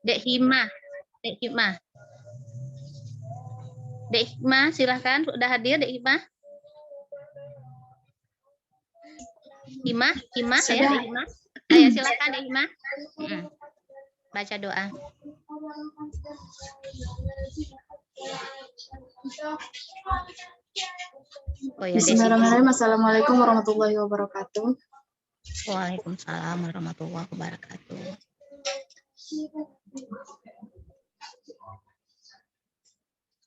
Dek Himah. Dek Hikmah. Dek Hikmah, silahkan. Sudah hadir Dek Hikmah? Himah ya, Dek Himah. Ya, silahkan Dek Himah. Baca doa. Oh, ya, Bismillahirrahmanirrahim. Assalamualaikum warahmatullahi wabarakatuh. Waalaikumsalam warahmatullahi wabarakatuh.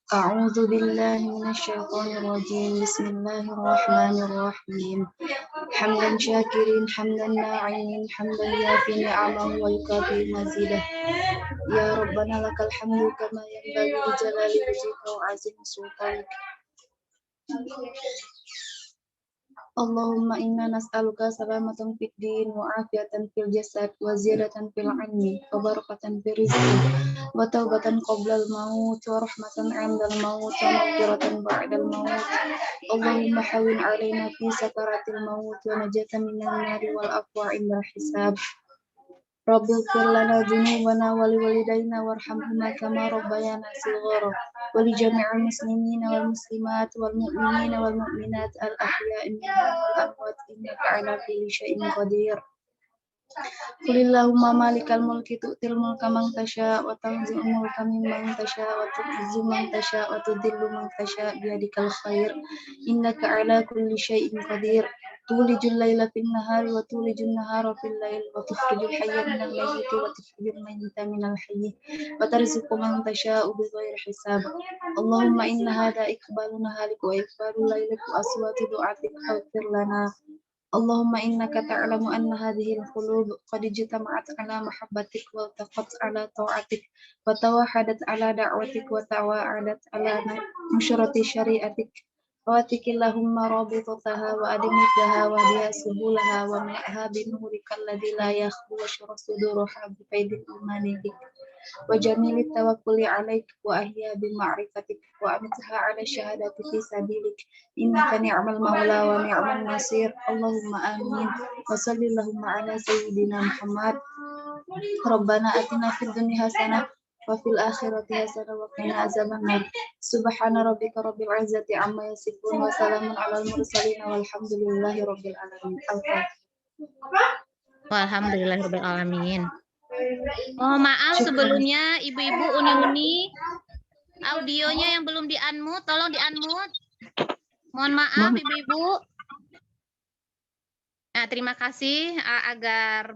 A'udzu billahi minasyaitonir rajim. Bismillahirrahmanirrahim. Hamdan syakirin, hamdan na'imin, hamdan yafi ni'amahu wa yukafi mazidah. Ya Rabbana lakal hamdu kama yanbaghi li jalali wajhika wa 'azimi sultanik. Allahumma inna nas'aluka salamatan fid din wa afiatan fil jasad wa ziyadatan fil ilmi wa barakatan fil rizqi wa taubatan qabla al maut wa rahmatan 'inda al maut wa maghfiratan ba'da al maut. Allahumma hawwin 'alaina fi sakaratil maut wa najatan minan nari wal afwa 'inda al hisab. Rabbil fir lana dzunubana wa liwalidayna warhamhuma kama rabbayana shighara wa li jami'il muslimina wal muslimat wal mu'minina wal mu'minat al ahya'i minhum wal amwat innaka 'ala kulli syai'in qadir. Qulillahumma malikal mulki tu'til mulka man tasha wa tanzi'ul mulka mimman tasha wa tu'izzu man tasha wa tudhillu man tasha biyadikal khair innaka 'ala kulli syai'in qadir. Tulijul laila fin nahari wa tulijun nahara fil lail wa tukhrijul hayya minal mayyiti wa tukhrijul mayyita minal hayyi wa tarzuqu man tasha'u bighairi hisab. Allahumma inna hadha iqbaluna halik wa iqbalu lailik wa aswatu du'atik faghfir lana. Allahumma innaka ta'lamu anna hadhihi al-qulub qad ijtama'at ala mahabbatik wa taqat ala ta'atik wa tawahadat ala da'watik wa tawa'adat ala nushrati syari'atik. Watikillahumma rabitataha wa adimitaha wa biha subulaha wa ma'ha binurika alladhi la yakhbu wa syurasuduruha bifaidil imani bik wa jamilit tawakkuli alaik wa ahya bima'rifatik wa amitha ala syahadati fi sabilik innaka ni'mal maula wa ni'mal nasir. Allahumma amin wa sallillahumma ala sayyidina Muhammad. Rabbana atina fid dunya hasanah wa fil akhirati hasanah wa qina azabannar. Subhana rabbika rabbil izzati amma yasifun wa salamun alal mursalin walhamdulillahi rabbil alamin. Walhamdulillahirabbil alamin. Mohon maaf sebelumnya ibu-ibu uni-uni audionya yang belum di-unmute, tolong di-unmute. Mohon maaf ibu-ibu. Nah, terima kasih agar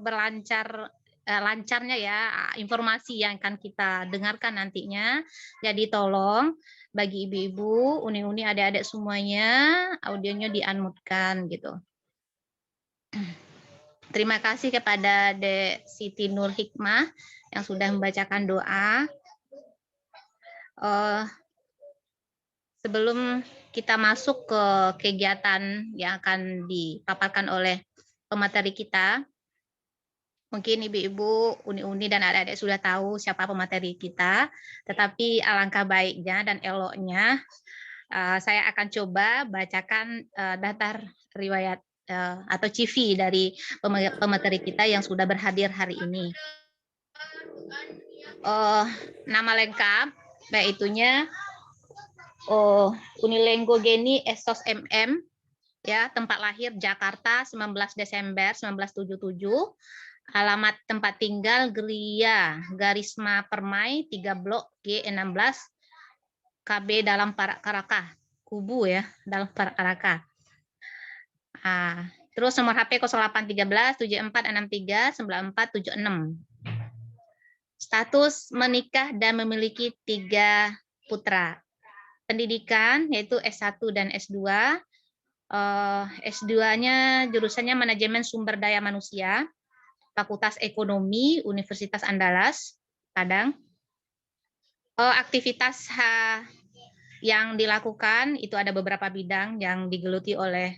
lancarnya ya informasi yang akan kita dengarkan nantinya. Jadi tolong bagi ibu-ibu, uni-uni, adik-adik semuanya audionya di-unmute-kan gitu. Terima kasih kepada Dek Siti Nur Hikmah yang sudah membacakan doa. Sebelum kita masuk ke kegiatan yang akan dipaparkan oleh pemateri kita, mungkin ibu-ibu, uni-uni, dan adik-adik sudah tahu siapa pemateri kita, tetapi alangkah baiknya dan eloknya saya akan coba bacakan daftar riwayat atau CV dari pemateri kita yang sudah berhadir hari ini. Nama lengkap, yaitunya Unilenggo Geni Esos MM, ya, tempat lahir Jakarta 19 Desember 1977, alamat tempat tinggal Geria Garisma Permai 3 Blok G16 KB dalam Parakaraca, Kubu ya, dalam Parakaraca. Terus nomor HP 0813 7463 9476. Status menikah dan memiliki 3 putra. Pendidikan yaitu S1 dan S2. S2-nya jurusannya Manajemen Sumber Daya Manusia, Fakultas Ekonomi Universitas Andalas, Padang. Aktivitas yang dilakukan itu ada beberapa bidang yang digeluti oleh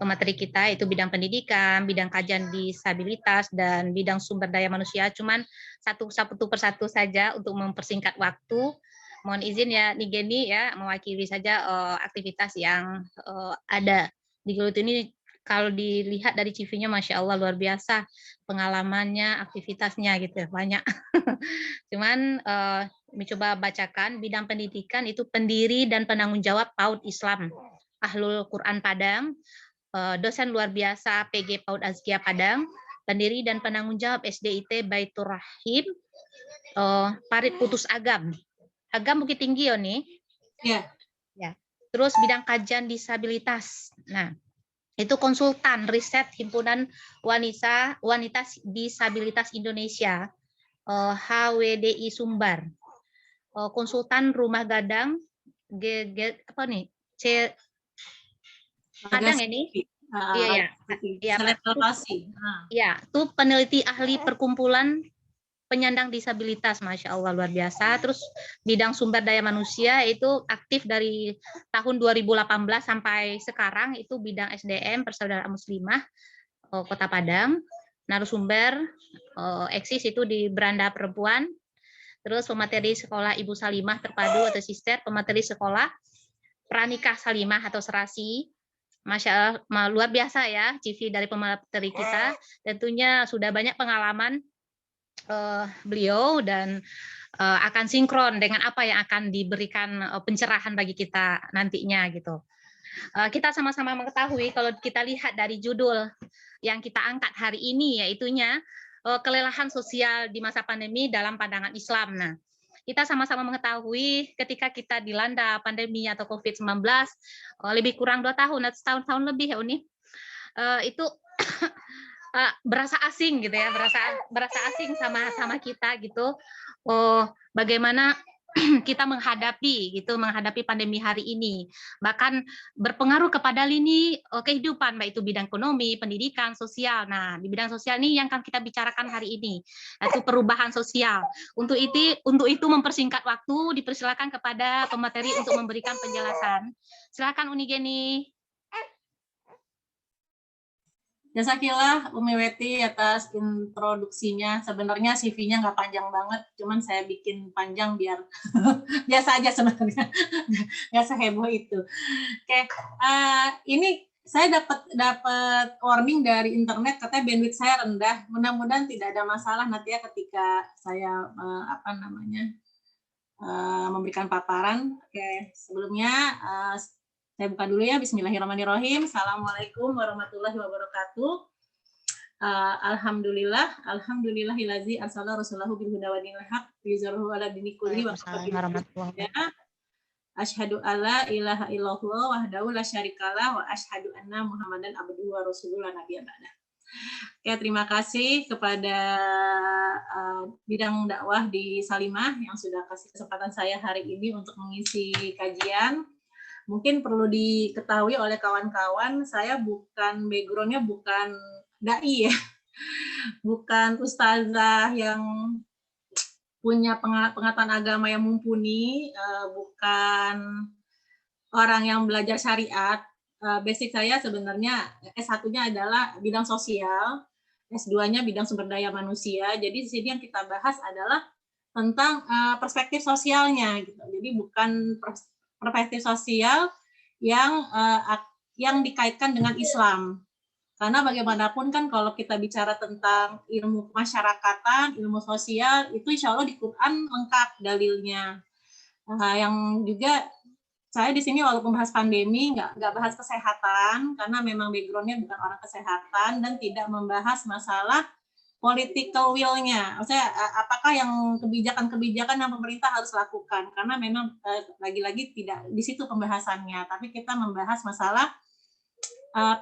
pemateri kita, itu bidang pendidikan, bidang kajian disabilitas, dan bidang sumber daya manusia. Cuman satu persatu saja untuk mempersingkat waktu. Mohon izin ya, Nigeni ya, mewakili saja aktivitas yang ada digeluti ini kalau dilihat dari CV-nya, Masya Allah luar biasa pengalamannya, aktivitasnya gitu banyak. Cuman mencoba bacakan bidang pendidikan itu pendiri dan penanggung jawab PAUD Islam Ahlul Quran Padang, dosen luar biasa PG PAUD Azkia Padang, pendiri dan penanggung jawab SDIT Baitur Rahim, Parit Putus Agam Bukit Tinggi ya nih. Ya. Ya. Terus bidang kajian disabilitas. Nah, itu konsultan riset himpunan wanita disabilitas Indonesia, HWDI Sumbar, konsultan rumah gadang apa nih Padang ini. Iya ya. Ya, itu peneliti ahli perkumpulan penyandang disabilitas, Masya Allah luar biasa. Terus bidang sumber daya manusia itu aktif dari tahun 2018 sampai sekarang, itu bidang SDM Persaudaraan Muslimah Kota Padang. Narasumber eksis itu di Beranda Perempuan. Terus pemateri sekolah Ibu Salimah Terpadu atau Sister, pemateri sekolah Pranikah Salimah atau Serasi. Masya Allah luar biasa ya CV dari pemateri kita. Tentunya sudah banyak pengalaman beliau dan akan sinkron dengan apa yang akan diberikan pencerahan bagi kita nantinya gitu. Kita sama-sama mengetahui kalau kita lihat dari judul yang kita angkat hari ini, yaitunya kelelahan sosial di masa pandemi dalam pandangan Islam. Nah, kita sama-sama mengetahui ketika kita dilanda pandemi atau COVID-19 lebih kurang 2 tahun atau setahun lebih ya Uni, itu berasa asing gitu ya, berasa asing sama kita gitu. Bagaimana kita menghadapi pandemi hari ini, bahkan berpengaruh kepada lini kehidupan, baik itu bidang ekonomi, pendidikan, sosial. Nah, di bidang sosial ini yang akan kita bicarakan hari ini, yaitu perubahan sosial. Untuk itu mempersingkat waktu, dipersilakan kepada pemateri untuk memberikan penjelasan. Silakan Uni Geni. Jasakillah Umi Weti atas introduksinya. Sebenarnya CV-nya nggak panjang banget, cuman saya bikin panjang biar biasa aja sebenarnya, nggak seheboh itu. Oke, ini saya dapat warning dari internet katanya bandwidth saya rendah. Mudah-mudahan tidak ada masalah nanti ya ketika saya memberikan paparan. Oke, sebelumnya saya buka dulu ya. Bismillahirrahmanirrahim. Assalamualaikum warahmatullahi wabarakatuh. Alhamdulillahilazi arsala rasulahu bil huda wa dinil haq liyuzhirahu 'ala dini kulli wa kafa billahi. Asyhadu alla ilaha illallah wahdahu la syarikalah wa asyhadu anna Muhammadan abduhu wa rasuluhu la nabiyya ba'dah. Oke, terima kasih kepada bidang dakwah di Salimah yang sudah kasih kesempatan saya hari ini untuk mengisi kajian. Mungkin perlu diketahui oleh kawan-kawan, saya background-nya bukan dai ya, bukan ustazah yang punya pengetahuan agama yang mumpuni, bukan orang yang belajar syariat. Basic saya sebenarnya S1-nya adalah bidang sosial, S2-nya bidang sumber daya manusia. Jadi di sini yang kita bahas adalah tentang perspektif sosialnya, gitu. Jadi bukan perspektif sosial yang dikaitkan dengan Islam. Karena bagaimanapun kan kalau kita bicara tentang ilmu masyarakatan, ilmu sosial, itu insya Allah di Quran lengkap dalilnya. Yang juga saya di sini walaupun bahas pandemi, nggak bahas kesehatan, karena memang background-nya bukan orang kesehatan, dan tidak membahas masalah political will-nya, maksudnya apakah yang kebijakan-kebijakan yang pemerintah harus lakukan, karena memang lagi-lagi tidak di situ pembahasannya, tapi kita membahas masalah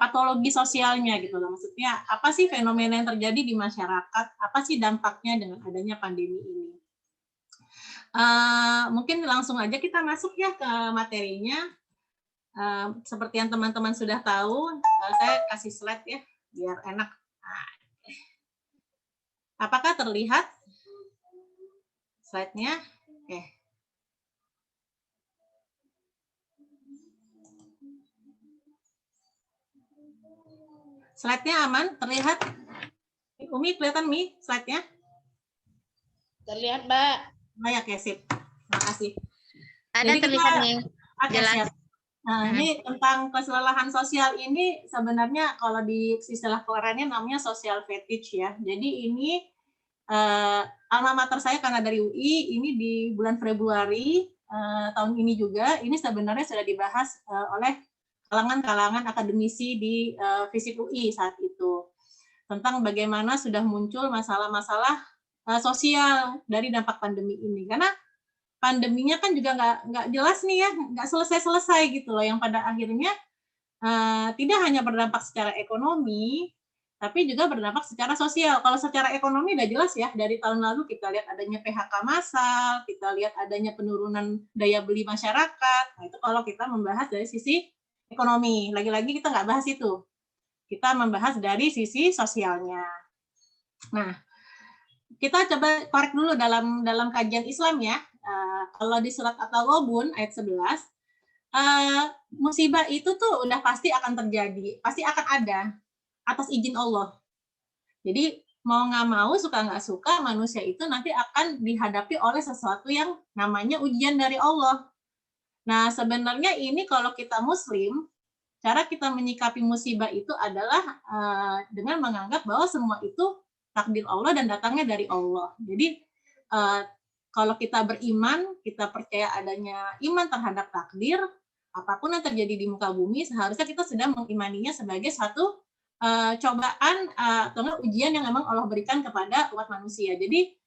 patologi sosialnya gitu loh, maksudnya apa sih fenomena yang terjadi di masyarakat, apa sih dampaknya dengan adanya pandemi ini. Mungkin langsung aja kita masuk ya ke materinya. Seperti yang teman-teman sudah tahu, saya kasih slide ya biar enak. Apakah terlihat slide-nya? Oke. Slide-nya aman? Terlihat? Umi, kelihatan Mi slide-nya? Terlihat, Mbak. Baik, ya, sip. Terima kasih. Ada terlihat nih. Jelas. Nah, ini tentang kelelahan sosial ini sebenarnya kalau di istilah kerennya namanya social fatigue ya. Jadi ini alma mater saya karena dari UI, ini di bulan Februari tahun ini juga, ini sebenarnya sudah dibahas oleh kalangan-kalangan akademisi di FISIP UI saat itu. Tentang bagaimana sudah muncul masalah-masalah sosial dari dampak pandemi ini. Karena pandeminya kan juga nggak jelas nih ya, nggak selesai-selesai gitu loh, yang pada akhirnya tidak hanya berdampak secara ekonomi, tapi juga berdampak secara sosial. Kalau secara ekonomi udah jelas ya, dari tahun lalu kita lihat adanya PHK massal, kita lihat adanya penurunan daya beli masyarakat. Nah, itu kalau kita membahas dari sisi ekonomi. Lagi-lagi kita nggak bahas itu. Kita membahas dari sisi sosialnya. Nah, kita coba korek dulu dalam kajian Islam ya. Kalau di surat At-Taghabun ayat 11, musibah itu tuh udah pasti akan terjadi, pasti akan ada atas izin Allah. Jadi mau nggak mau, suka nggak suka, manusia itu nanti akan dihadapi oleh sesuatu yang namanya ujian dari Allah. Nah, sebenarnya ini kalau kita Muslim, cara kita menyikapi musibah itu adalah dengan menganggap bahwa semua itu takdir Allah dan datangnya dari Allah. Jadi kalau kita beriman, kita percaya adanya iman terhadap takdir, apapun yang terjadi di muka bumi, seharusnya kita sedang mengimaninya sebagai satu cobaan atau ujian yang memang Allah berikan kepada umat manusia. Jadi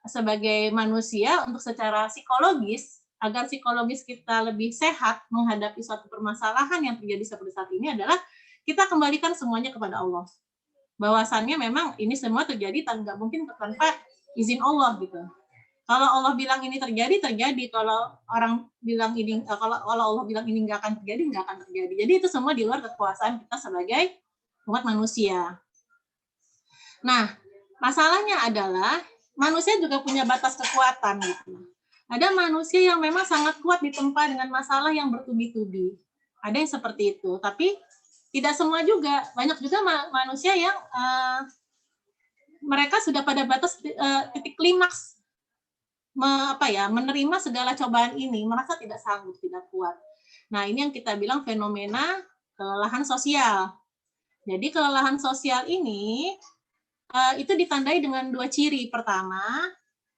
sebagai manusia, untuk secara psikologis, agar psikologis kita lebih sehat menghadapi suatu permasalahan yang terjadi seperti saat ini adalah kita kembalikan semuanya kepada Allah. Bahwasannya memang ini semua terjadi nggak mungkin tanpa izin Allah gitu. Kalau Allah bilang ini terjadi, terjadi. Kalau orang bilang ini, kalau Allah bilang ini nggak akan terjadi, nggak akan terjadi. Jadi itu semua di luar kekuasaan kita sebagai umat manusia. Nah, masalahnya adalah manusia juga punya batas kekuatan gitu. Ada manusia yang memang sangat kuat ditempa dengan masalah yang bertubi-tubi. Ada yang seperti itu, tapi tidak semua juga. Banyak juga manusia yang mereka sudah pada batas titik klimaks menerima segala cobaan ini, merasa tidak sanggup, tidak kuat. Nah, ini yang kita bilang fenomena kelelahan sosial. Jadi kelelahan sosial ini itu ditandai dengan dua ciri. Pertama,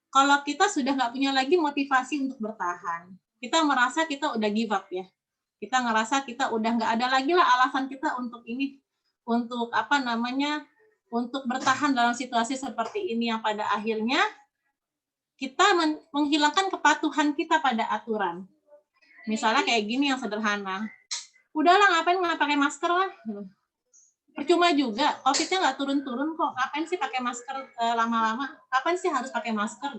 kalau kita sudah nggak punya lagi motivasi untuk bertahan, kita merasa kita udah give up ya. Kita ngerasa kita udah nggak ada lagi lah alasan kita untuk ini, untuk untuk bertahan dalam situasi seperti ini yang pada akhirnya kita menghilangkan kepatuhan kita pada aturan. Misalnya kayak gini yang sederhana. Udahlah, ngapain nggak pakai masker lah. Percuma juga, COVID-nya nggak turun-turun kok. Ngapain sih pakai masker lama-lama? Kapan sih harus pakai masker?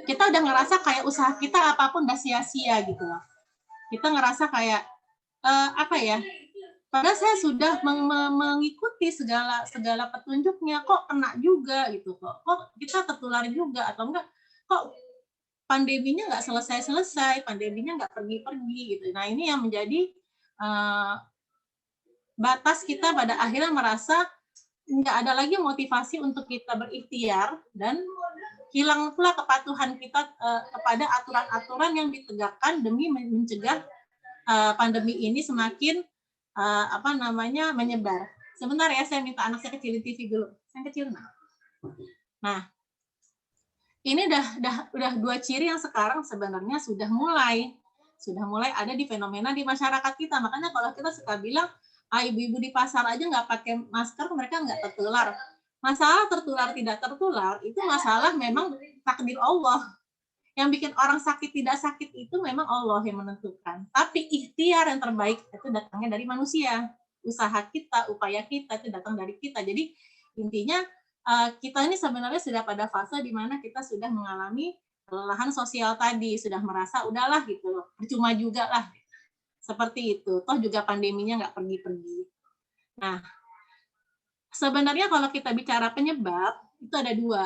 Kita udah ngerasa kayak usaha kita apapun udah sia-sia gitu loh. Kita ngerasa kayak, padahal saya sudah mengikuti segala petunjuknya, kok kena juga gitu, kok kita tertular juga, atau enggak, kok pandeminya nggak selesai-selesai, pandeminya nggak pergi-pergi gitu. Nah, ini yang menjadi batas kita pada akhirnya merasa nggak ada lagi motivasi untuk kita berikhtiar, dan hilang pula kepatuhan kita kepada aturan-aturan yang ditegakkan demi mencegah pandemi ini semakin menyebar. Sebentar ya, saya minta anak saya kecilin TV dulu. Saya kecil. Nah, ini udah dua ciri yang sekarang sebenarnya sudah mulai ada di fenomena di masyarakat kita. Makanya kalau kita suka bilang, ibu-ibu di pasar aja nggak pakai masker, mereka nggak tertular. Masalah tertular tidak tertular itu masalah memang takdir Allah. Yang bikin orang sakit tidak sakit itu memang Allah yang menentukan. Tapi ikhtiar yang terbaik itu datangnya dari manusia. Usaha kita, upaya kita itu datang dari kita. Jadi intinya kita ini sebenarnya sudah pada fase di mana kita sudah mengalami kelelahan sosial tadi, sudah merasa udahlah gitu loh, percuma juga lah. Seperti itu. Toh juga pandeminya nggak pergi-pergi. Nah, sebenarnya kalau kita bicara penyebab, itu ada dua.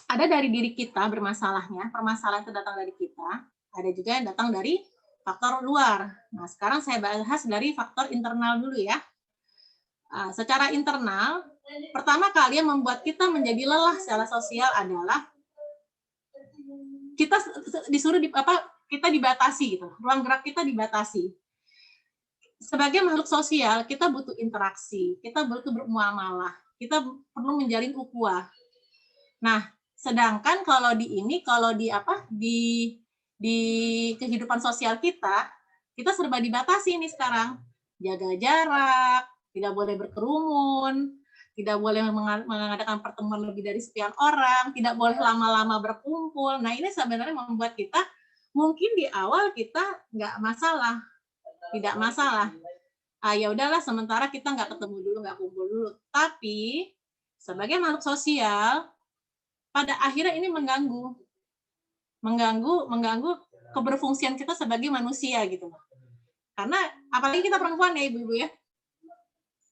Ada dari diri kita bermasalahnya, permasalahan itu datang dari kita, ada juga yang datang dari faktor luar. Nah, sekarang saya bahas dari faktor internal dulu ya. Secara internal, pertama kali yang membuat kita menjadi lelah secara sosial adalah kita disuruh kita dibatasi gitu, ruang gerak kita dibatasi. Sebagai makhluk sosial, kita butuh interaksi, kita butuh bermuamalah, kita perlu menjalin ukhuwah. Nah, sedangkan kalau di kehidupan sosial kita serba dibatasi nih sekarang. Jaga jarak, tidak boleh berkerumun, tidak boleh mengadakan pertemuan lebih dari sekian orang, tidak boleh lama-lama berkumpul. Nah, ini sebenarnya membuat kita, mungkin di awal kita nggak masalah, tidak masalah. Ya udahlah, sementara kita nggak ketemu dulu, nggak kumpul dulu. Tapi sebagai makhluk sosial, pada akhirnya ini mengganggu keberfungsian kita sebagai manusia gitu. Karena apalagi kita perempuan ya ibu-ibu ya,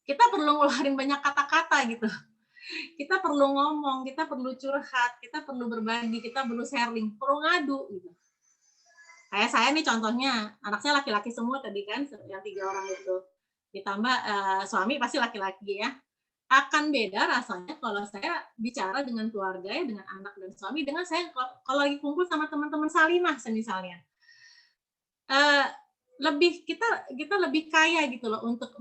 kita perlu ngeluarin banyak kata-kata gitu. Kita perlu ngomong, kita perlu curhat, kita perlu berbagi, kita perlu sharing, perlu ngadu gitu. Kayak saya nih contohnya, anak saya laki-laki semua tadi kan, yang 3 orang itu. Ditambah suami pasti laki-laki ya. Akan beda rasanya kalau saya bicara dengan keluarga ya, dengan anak dan suami, dengan saya kalau lagi kumpul sama teman-teman Salimah misalnya. Kita lebih kaya gitu loh untuk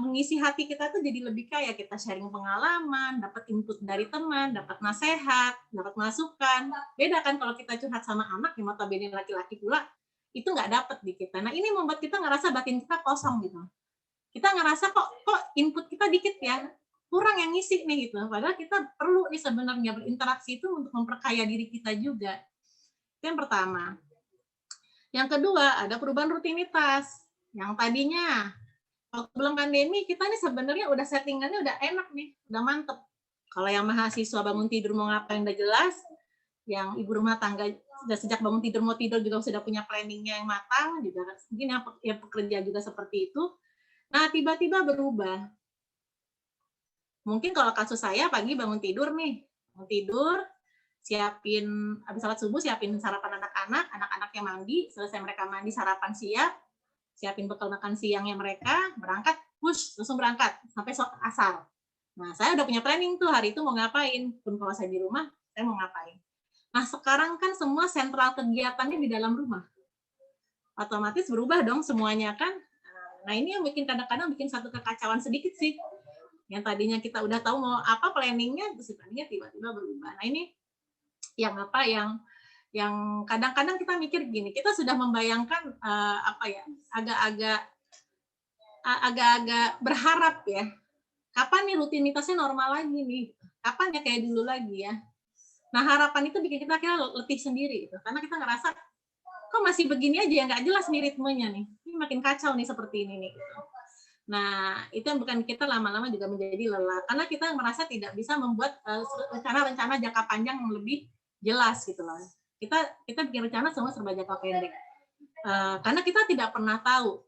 mengisi hati kita tuh jadi lebih kaya, kita sharing pengalaman, dapat input dari teman, dapat nasihat, dapat masukan. Beda kan kalau kita curhat sama anak yang notabene laki-laki pula, itu nggak dapat di kita. Nah, ini membuat kita ngerasa batin kita kosong gitu. Kita ngerasa kok input kita dikit ya, kurang yang ngisi nih gitu. Padahal kita perlu nih sebenarnya berinteraksi itu untuk memperkaya diri kita juga. Itu yang pertama. Yang kedua, ada perubahan rutinitas. Yang tadinya, waktu belum pandemi, kita nih sebenarnya udah settingannya udah enak nih, udah mantep. Kalau yang mahasiswa bangun tidur mau ngapain udah jelas, yang ibu rumah tangga sudah sejak bangun tidur mau tidur juga sudah punya planningnya yang matang, juga mungkin yang pekerja juga seperti itu. Nah, tiba-tiba berubah. Mungkin kalau kasus saya pagi bangun tidur nih, bangun tidur, siapin habis salat subuh, siapin sarapan anak-anaknya mandi, selesai mereka mandi sarapan siapin bekal makan siangnya mereka, berangkat, langsung berangkat sampai asar. Nah, saya udah punya planning tuh hari itu mau ngapain, pun kalau saya di rumah, saya mau ngapain. Nah, sekarang kan semua sentral kegiatannya di dalam rumah. Otomatis berubah dong semuanya kan. Nah, ini yang kadang-kadang bikin satu kekacauan sedikit sih. Yang tadinya kita udah tahu mau apa planningnya, terus planningnya tiba-tiba berubah. Nah, ini yang kadang-kadang kita mikir gini, kita sudah membayangkan agak-agak berharap ya, kapan nih rutinitasnya normal lagi nih, kapan ya kayak dulu lagi ya. Nah, harapan itu bikin kita akhirnya letih sendiri gitu, karena kita ngerasa kok masih begini aja ya, nggak jelas nih ritmenya nih, ini makin kacau nih seperti ini nih gitu. Nah, itu yang bukan kita lama-lama juga menjadi lelah, karena kita merasa tidak bisa membuat rencana-rencana jangka panjang yang lebih jelas gitu loh. Kita bikin rencana semua serba jangka pendek. Karena kita tidak pernah tahu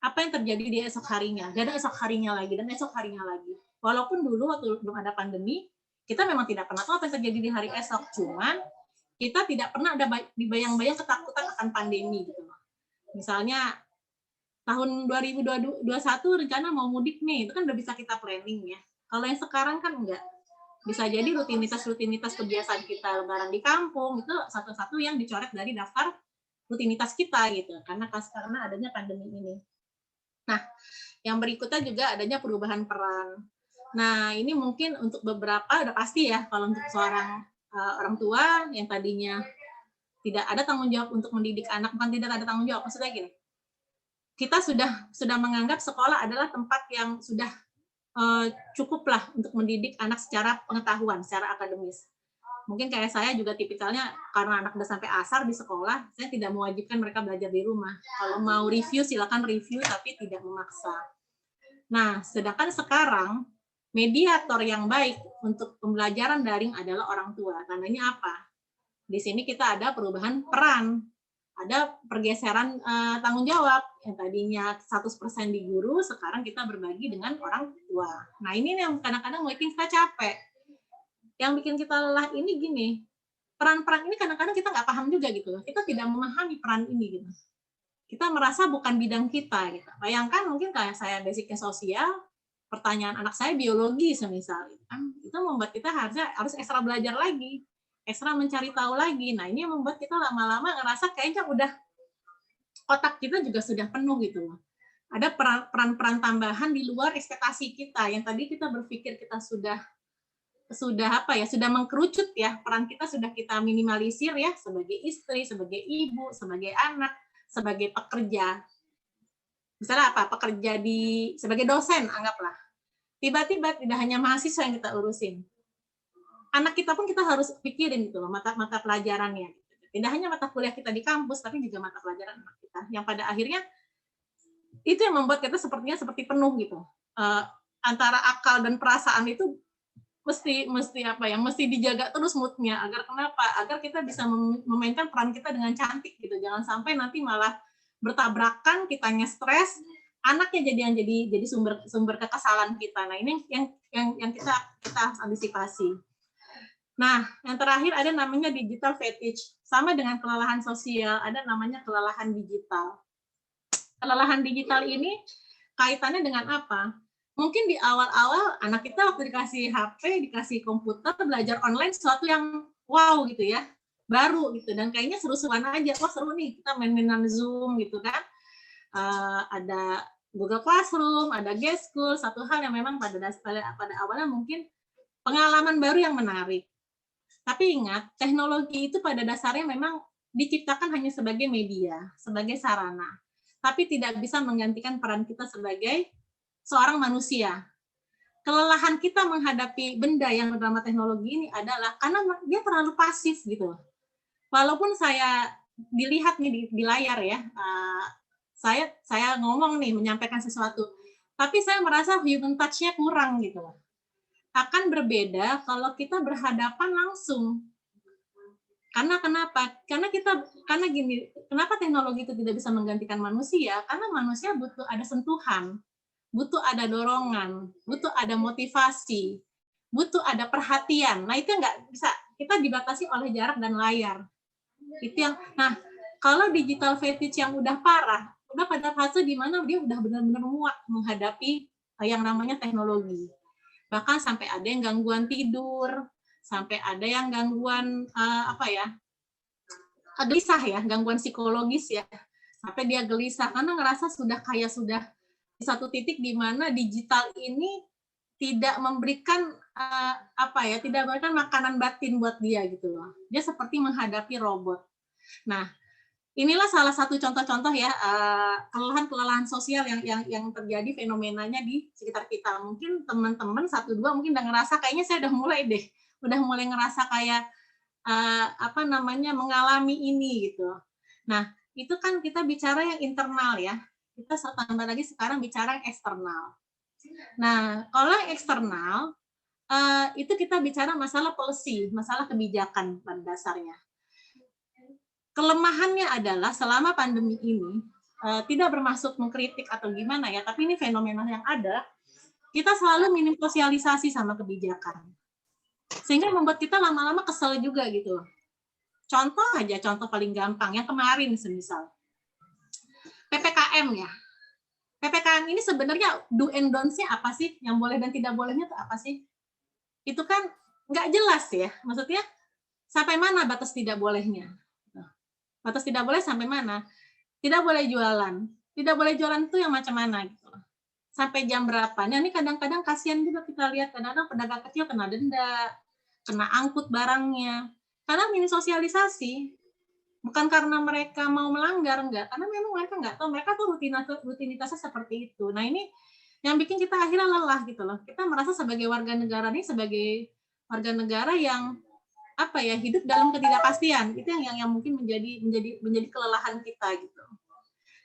apa yang terjadi di esok harinya, dan esok harinya lagi, dan esok harinya lagi. Walaupun dulu waktu belum ada pandemi, kita memang tidak pernah tahu apa yang terjadi di hari esok. Cuman kita tidak pernah ada dibayang-bayang ketakutan akan pandemi gitu loh. Misalnya tahun 2021 rencana mau mudik nih, itu kan udah bisa kita planning ya. Kalau yang sekarang kan enggak. Bisa jadi rutinitas kebiasaan kita lebaran di kampung itu satu-satu yang dicoret dari daftar rutinitas kita gitu, karena adanya pandemi ini. Nah, yang berikutnya juga adanya perubahan peran. Nah, ini mungkin untuk beberapa udah pasti ya, kalau untuk seorang orang tua yang tadinya tidak ada tanggung jawab untuk mendidik anak, bukan tidak ada tanggung jawab, maksudnya gini, kita sudah menganggap sekolah adalah tempat yang sudah cukuplah untuk mendidik anak secara pengetahuan, secara akademis. Mungkin kayak saya juga tipikalnya, karena anak udah sampai asar di sekolah, saya tidak mewajibkan mereka belajar di rumah. Kalau mau review, silakan review, tapi tidak memaksa. Nah, sedangkan sekarang, mediator yang baik untuk pembelajaran daring adalah orang tua. Tandanya apa? Di sini kita ada perubahan peran. Ada pergeseran tanggung jawab. Yang tadinya 100% di guru, sekarang kita berbagi dengan orang tua. Nah, ini yang kadang-kadang bikin kita capek. Yang bikin kita lelah ini gini, peran-peran ini kadang-kadang kita nggak paham juga gitu. Kita tidak memahami peran ini gitu. Kita merasa bukan bidang kita gitu. Bayangkan mungkin kayak saya basicnya sosial, pertanyaan anak saya biologi semisal, itu membuat kita harus ekstra belajar lagi. ekstra mencari tahu lagi. Nah, ini yang membuat kita lama-lama ngerasa kayaknya udah otak kita juga sudah penuh gitu loh. Ada peran-peran tambahan di luar ekspektasi kita yang tadi kita berpikir kita sudah mengkerucut ya, peran kita sudah kita minimalisir ya, sebagai istri, sebagai ibu, sebagai anak, sebagai pekerja. Misalnya apa? Pekerja sebagai dosen, anggaplah. Tiba-tiba tidak hanya mahasiswa yang kita urusin. Anak kita pun kita harus pikirin gitu loh, mata pelajarannya. Tidak hanya mata kuliah kita di kampus, tapi juga mata pelajaran anak kita. Yang pada akhirnya itu yang membuat kita sepertinya seperti penuh gitu. Antara akal dan perasaan itu mesti dijaga terus moodnya agar kenapa? Agar kita bisa memainkan peran kita dengan cantik gitu. Jangan sampai nanti malah bertabrakan, kitanya stres, anaknya jadi sumber kekesalan kita. Nah, ini yang kita harus antisipasi. Nah, yang terakhir ada namanya digital fatigue. Sama dengan kelelahan sosial, ada namanya kelelahan digital. Kelelahan digital ini kaitannya dengan apa? Mungkin di awal-awal anak kita waktu dikasih HP, dikasih komputer, belajar online sesuatu yang wow gitu ya, baru gitu, dan kayaknya seru-seruan aja. Wah seru nih, kita main-mainan Zoom gitu kan. Ada Google Classroom, ada Guest School, satu hal yang memang pada awalnya mungkin pengalaman baru yang menarik. Tapi ingat, teknologi itu pada dasarnya memang diciptakan hanya sebagai media, sebagai sarana. Tapi tidak bisa menggantikan peran kita sebagai seorang manusia. Kelelahan kita menghadapi benda yang bernama teknologi ini adalah karena dia terlalu pasif gitu. Walaupun saya dilihat nih di layar ya, saya ngomong nih menyampaikan sesuatu, tapi saya merasa human touch-nya kurang gitu. Akan berbeda kalau kita berhadapan langsung. Karena kenapa? Karena gini, kenapa teknologi itu tidak bisa menggantikan manusia? Karena manusia butuh ada sentuhan, butuh ada dorongan, butuh ada motivasi, butuh ada perhatian. Nah, itu nggak bisa, kita dibatasi oleh jarak dan layar. Itu yang, nah, kalau digital fatigue yang udah parah, udah pada fase di mana dia udah benar-benar muak menghadapi yang namanya teknologi. Bahkan sampai ada yang gangguan tidur, sampai ada yang gangguan gelisah ya, gangguan psikologis ya. Sampai dia gelisah karena ngerasa sudah di satu titik di mana digital ini tidak memberikan tidak memberikan makanan batin buat dia gitu loh. Dia seperti menghadapi robot. Nah, inilah salah satu contoh-contoh ya kelelahan sosial yang terjadi fenomenanya di sekitar kita. Mungkin teman-teman 1-2 mungkin udah ngerasa kayaknya saya udah mulai ngerasa kayak mengalami ini gitu. Nah, itu kan kita bicara yang internal ya. Kita tambah lagi sekarang bicara yang eksternal. Nah, kalau yang eksternal, itu kita bicara masalah policy, masalah kebijakan pada dasarnya. Kelemahannya adalah selama pandemi ini, tidak bermaksud mengkritik atau gimana ya, tapi ini fenomena yang ada, kita selalu minim sosialisasi sama kebijakan. Sehingga membuat kita lama-lama kesel juga gitu. Contoh paling gampang, yang kemarin semisal. PPKM ya. PPKM ini sebenarnya do and don'ts-nya apa sih? Yang boleh dan tidak bolehnya itu apa sih? Itu kan nggak jelas ya. Maksudnya sampai mana batas tidak bolehnya? Batas tidak boleh sampai mana? Tidak boleh jualan. Tidak boleh jualan itu yang macam mana gitu. Sampai jam berapa? Nah, ini kadang-kadang kasihan juga kita lihat, kadang-kadang pedagang kecil kena denda, kena angkut barangnya. Karena minim sosialisasi. Bukan karena mereka mau melanggar, enggak. Karena memang mereka enggak tahu, mereka tuh rutinitasnya seperti itu. Nah, ini yang bikin kita akhirnya lelah gitu loh. Kita merasa sebagai warga negara ini sebagai warga negara yang hidup dalam ketidakpastian. Itu yang mungkin menjadi kelelahan kita gitu.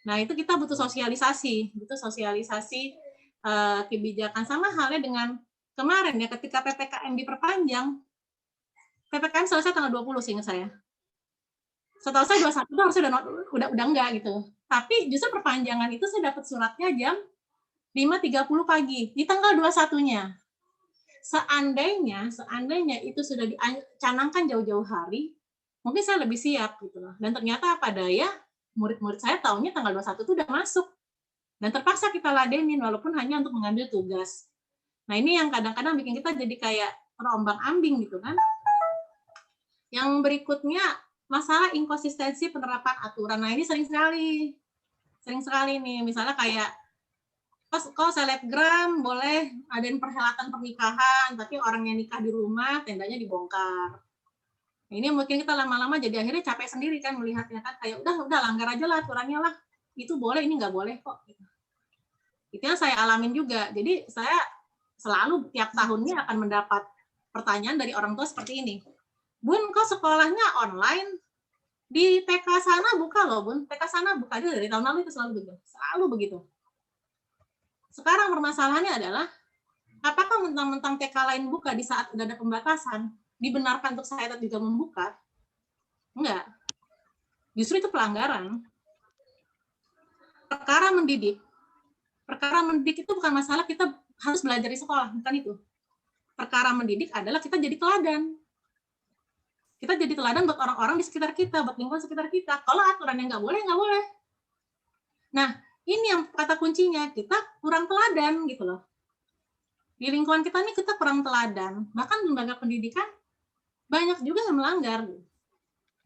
Nah, itu kita butuh sosialisasi kebijakan. Sama halnya dengan kemarin ya, ketika PPKM diperpanjang, PPKM selesai tanggal 20 seingat saya. Setahu saya 21 itu harusnya udah enggak gitu. Tapi justru perpanjangan itu saya dapat suratnya jam 5.30 pagi di tanggal 21-nya. Seandainya itu sudah dicanangkan jauh-jauh hari, mungkin saya lebih siap gitu loh. Dan ternyata apa daya, murid-murid saya taunya tanggal 21 itu udah masuk. Dan terpaksa kita ladenin walaupun hanya untuk mengambil tugas. Nah, ini yang kadang-kadang bikin kita jadi kayak terombang-ambing gitu kan. Yang berikutnya, masalah inkonsistensi penerapan aturan. Nah, ini sering sekali nih. Misalnya kayak, kok selebgram boleh adain perhelatan pernikahan, tapi orang yang nikah di rumah, tendanya dibongkar. Ini mungkin kita lama-lama jadi akhirnya capek sendiri kan melihatnya kan, kayak udah langgar aja lah aturannya lah. Itu boleh, ini nggak boleh kok. Itu yang saya alamin juga. Jadi saya selalu tiap tahunnya akan mendapat pertanyaan dari orang tua seperti ini. Bun, kok sekolahnya online? Di TK sana buka loh, Bun. TK sana buka aja dari tahun lalu itu selalu begitu. Selalu begitu. Sekarang permasalahannya adalah, apakah mentang-mentang TK lain buka di saat udah ada pembatasan, dibenarkan untuk saya juga membuka? Enggak. Justru itu pelanggaran. Perkara mendidik itu bukan masalah kita harus belajar di sekolah, bukan itu. Perkara mendidik adalah kita jadi teladan. Kita jadi teladan buat orang-orang di sekitar kita, buat lingkungan sekitar kita. Kalau aturannya nggak boleh, nggak boleh. Nah, ini yang kata kuncinya, kita kurang teladan gitu loh. Di lingkungan kita ini kita kurang teladan. Bahkan lembaga pendidikan banyak juga yang melanggar.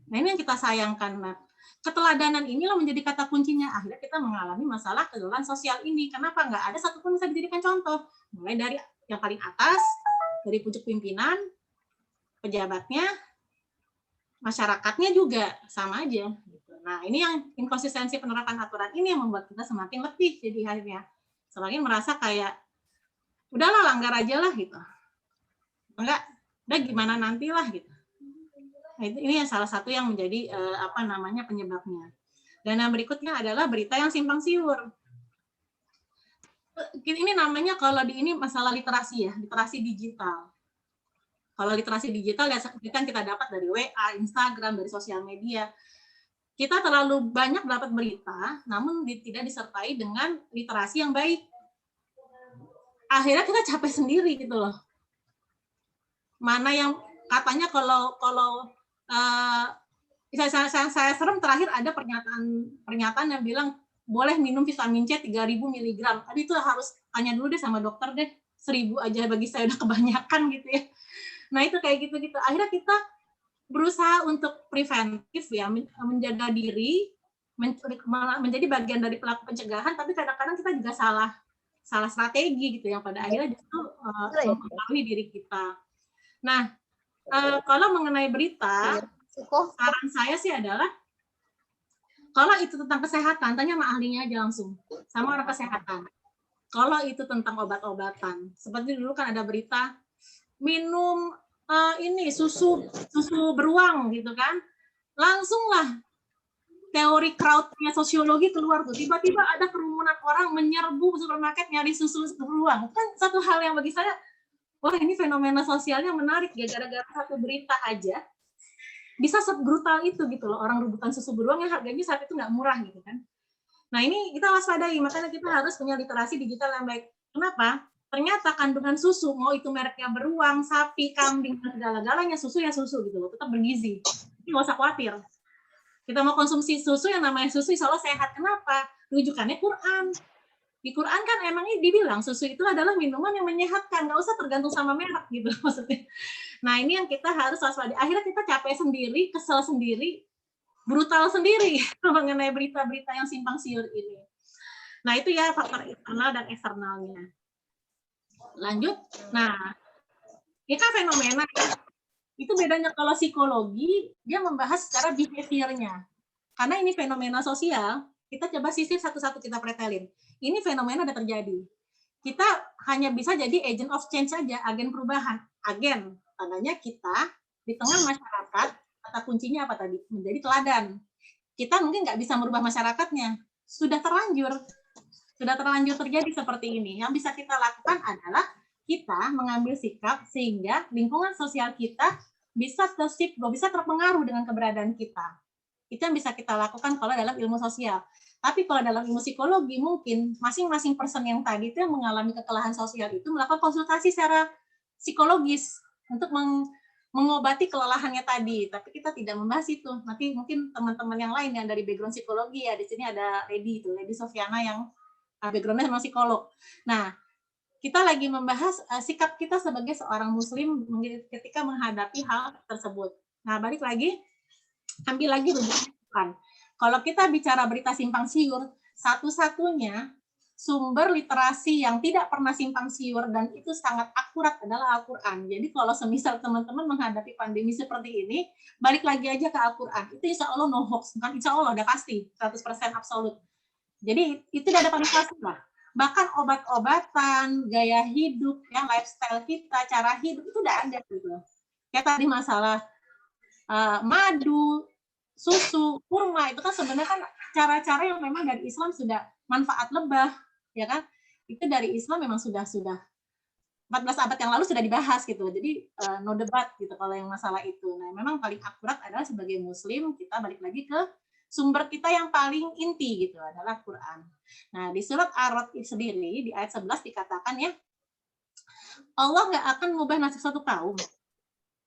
Nah, ini yang kita sayangkan. Nah, keteladanan inilah menjadi kata kuncinya. Akhirnya kita mengalami masalah kegelan sosial ini. Kenapa? Nggak ada satupun bisa dijadikan contoh. Mulai dari yang paling atas, dari pucuk pimpinan, pejabatnya, masyarakatnya juga sama aja. Nah, ini yang inkonsistensi penerapan aturan ini yang membuat kita semakin letih. Jadi akhirnya semakin merasa kayak, udahlah langgar aja lah gitu. Enggak, udah gimana nantilah gitu. Nah, ini yang salah satu yang menjadi penyebabnya. Dan yang berikutnya adalah berita yang simpang siur. Ini namanya kalau di ini masalah literasi ya, literasi digital. Kalau literasi digital ya kan kita dapat dari WA, Instagram, dari sosial media. Kita terlalu banyak dapat berita, namun tidak disertai dengan literasi yang baik. Akhirnya kita capek sendiri gitu loh. Mana yang katanya kalau saya serem terakhir ada pernyataan yang bilang boleh minum vitamin C 3.000 mg. Tapi itu harus tanya dulu deh sama dokter deh. 1.000 aja bagi saya udah kebanyakan gitu ya. Nah, itu kayak gitu-gitu. Akhirnya kita berusaha untuk preventif ya, menjaga diri, menjadi bagian dari pelaku pencegahan, tapi kadang-kadang kita juga salah strategi gitu yang pada akhirnya justru mempengaruhi diri kita. Nah, kalau mengenai berita, saran saya sih adalah kalau itu tentang kesehatan, tanya sama ahlinya aja langsung, sama orang kesehatan. Kalau itu tentang obat-obatan, seperti dulu kan ada berita minum ini susu beruang gitu kan, langsunglah teori crowdnya sosiologi keluar tuh, tiba-tiba ada kerumunan orang menyerbu supermarket nyari susu beruang. Kan satu hal yang bagi saya, wah ini fenomena sosialnya menarik ya, gara-gara satu berita aja bisa sebrutal itu gitu loh, orang rebutan susu beruang yang harganya saat itu nggak murah gitu kan. Nah, ini kita waspadai, makanya kita harus punya literasi digital yang baik. Kenapa? Ternyata kandungan susu, mau itu mereknya beruang, sapi, kambing, dan segala-galanya, susu ya susu gitu loh, tetap bergizi. Jadi nggak usah khawatir. Kita mau konsumsi susu yang namanya susu insya Allah sehat. Kenapa? Rujukannya Quran. Di Quran kan emangnya dibilang susu itu adalah minuman yang menyehatkan, nggak usah tergantung sama merek gitu maksudnya. Nah, ini yang kita harus waspadai. Akhirnya kita capek sendiri, kesel sendiri, brutal sendiri mengenai berita-berita yang simpang siur ini. Nah, itu ya faktor internal dan eksternalnya. Lanjut. Nah, ini kan fenomena ya. Itu bedanya kalau psikologi, dia membahas secara behavior-nya. Karena ini fenomena sosial, kita coba sisir satu-satu kita pretelin. Ini fenomena udah terjadi. Kita hanya bisa jadi agent of change saja, agen perubahan. Agen, tandanya kita di tengah masyarakat, kata kuncinya apa tadi? Menjadi teladan. Kita mungkin nggak bisa merubah masyarakatnya. Sudah terlanjur terjadi seperti ini. Yang bisa kita lakukan adalah kita mengambil sikap sehingga lingkungan sosial kita bisa terpengaruh dengan keberadaan kita. Itu yang bisa kita lakukan kalau dalam ilmu sosial. Tapi kalau dalam ilmu psikologi mungkin masing-masing person yang tadi itu yang mengalami kekelahan sosial itu melakukan konsultasi secara psikologis untuk mengobati kelelahannya tadi. Tapi kita tidak membahas itu. Nanti mungkin teman-teman yang lain yang dari background psikologi ya, di sini ada Lady Sofiana yang background-nya memang psikolog. Nah, kita lagi membahas sikap kita sebagai seorang muslim ketika menghadapi hal tersebut. Nah, balik lagi, ambil lagi rujukan. Kalau kita bicara berita simpang siur, satu-satunya sumber literasi yang tidak pernah simpang siur dan itu sangat akurat adalah Al-Quran. Jadi kalau semisal teman-teman menghadapi pandemi seperti ini, balik lagi aja ke Al-Quran. Itu insya Allah no hoax, bukan insya Allah, udah pasti, 100% absolut. Jadi itu tidak ada manipulasi lah. Bahkan obat-obatan, gaya hidup, ya, lifestyle kita, cara hidup, itu udah ada gitu. Kayak tadi masalah madu, susu, kurma, itu kan sebenarnya kan cara-cara yang memang dari Islam sudah manfaat lebah, ya kan? Itu dari Islam memang sudah 14 abad yang lalu sudah dibahas gitu. Jadi no debat gitu kalau yang masalah itu. Nah, memang paling akurat adalah sebagai muslim kita balik lagi ke sumber kita yang paling inti gitu adalah Quran. Nah, di surat Ar-Ra'd sendiri di ayat 11 dikatakan ya, Allah nggak akan mengubah nasib suatu kaum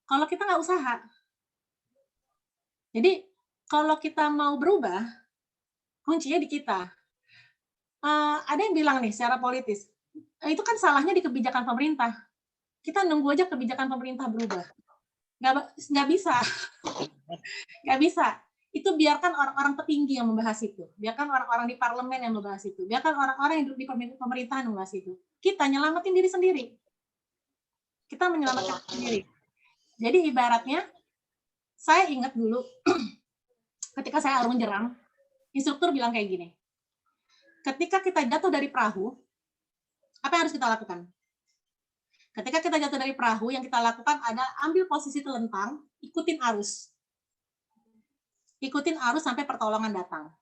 kalau kita nggak usaha. Jadi kalau kita mau berubah, kuncinya di kita. Ada yang bilang nih secara politis, itu kan salahnya di kebijakan pemerintah. Kita nunggu aja kebijakan pemerintah berubah. Nggak bisa. Nggak bisa. Itu biarkan orang-orang petinggi yang membahas itu. Biarkan orang-orang di parlemen yang membahas itu. Biarkan orang-orang yang duduk di pemerintahan membahas itu. Kita nyelamatin diri sendiri. Kita menyelamatkan diri sendiri. Jadi ibaratnya, saya ingat dulu, ketika saya arung jeram, instruktur bilang kayak gini, ketika kita jatuh dari perahu, apa yang harus kita lakukan? Ketika kita jatuh dari perahu, yang kita lakukan adalah ambil posisi telentang, ikutin arus. Ikutin arus sampai pertolongan datang.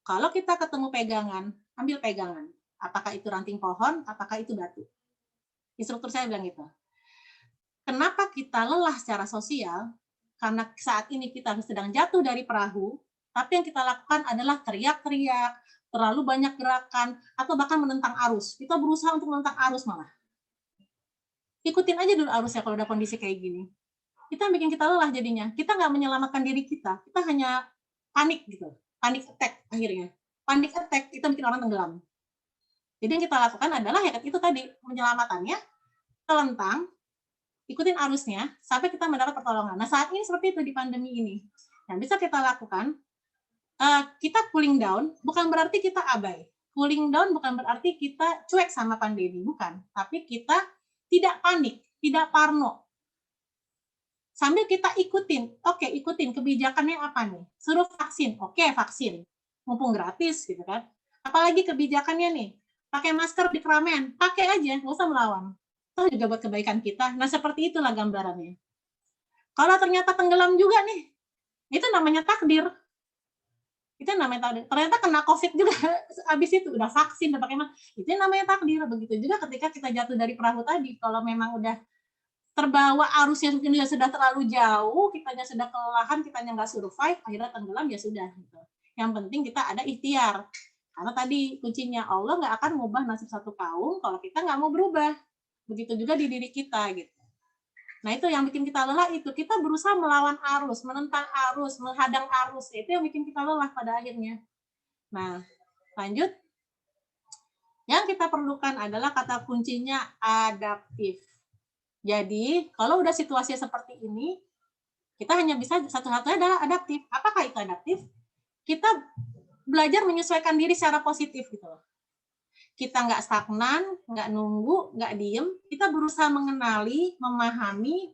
Kalau kita ketemu pegangan, ambil pegangan. Apakah itu ranting pohon, apakah itu batu. Instruktur saya bilang gitu. Kenapa kita lelah secara sosial? Karena saat ini kita sedang jatuh dari perahu, tapi yang kita lakukan adalah teriak-teriak, terlalu banyak gerakan, atau bahkan menentang arus. Kita berusaha untuk menentang arus malah. Ikutin aja dulu arusnya kalau udah kondisi kayak gini. Kita bikin kita lelah jadinya. Kita nggak menyelamatkan diri kita. Kita hanya panik gitu. Panik attack akhirnya. Panik attack itu bikin orang tenggelam. Jadi yang kita lakukan adalah ya itu tadi, menyelamatannya, telentang, ikutin arusnya, sampai kita mendapat pertolongan. Nah saat ini seperti itu di pandemi ini. Yang bisa kita lakukan, kita cooling down, bukan berarti kita abai. Cooling down bukan berarti kita cuek sama pandemi, bukan. Tapi kita tidak panik, tidak parno. Sambil kita ikutin, ikutin kebijakannya apa nih? Suruh vaksin, vaksin. Mumpung gratis gitu kan. Apalagi kebijakannya nih, pakai masker di keramaian, pakai aja, nggak usah melawan. Itu juga buat kebaikan kita. Nah seperti itulah gambarannya. Kalau ternyata tenggelam juga nih, itu namanya takdir. Itu namanya takdir. Ternyata kena COVID juga, habis itu udah vaksin, udah pakai masker. Itu namanya takdir. Begitu juga ketika kita jatuh dari perahu tadi, kalau memang udah terbawa arusnya sudah terlalu jauh, kitanya sudah kelelahan, kitanya nggak survive, akhirnya tenggelam ya sudah. Gitu. Yang penting kita ada ikhtiar. Karena tadi kuncinya Allah nggak akan mengubah nasib satu kaum kalau kita nggak mau berubah. Begitu juga di diri kita gitu. Nah itu yang bikin kita lelah itu kita berusaha melawan arus, menentang arus, menghadang arus. Itu yang bikin kita lelah pada akhirnya. Nah lanjut. Yang kita perlukan adalah kata kuncinya adaptif. Jadi, kalau udah situasi seperti ini, kita hanya bisa satu-satunya adalah adaptif. Apakah itu adaptif? Kita belajar menyesuaikan diri secara positif gitu loh. Kita nggak stagnan, nggak nunggu, nggak diem. Kita berusaha mengenali, memahami,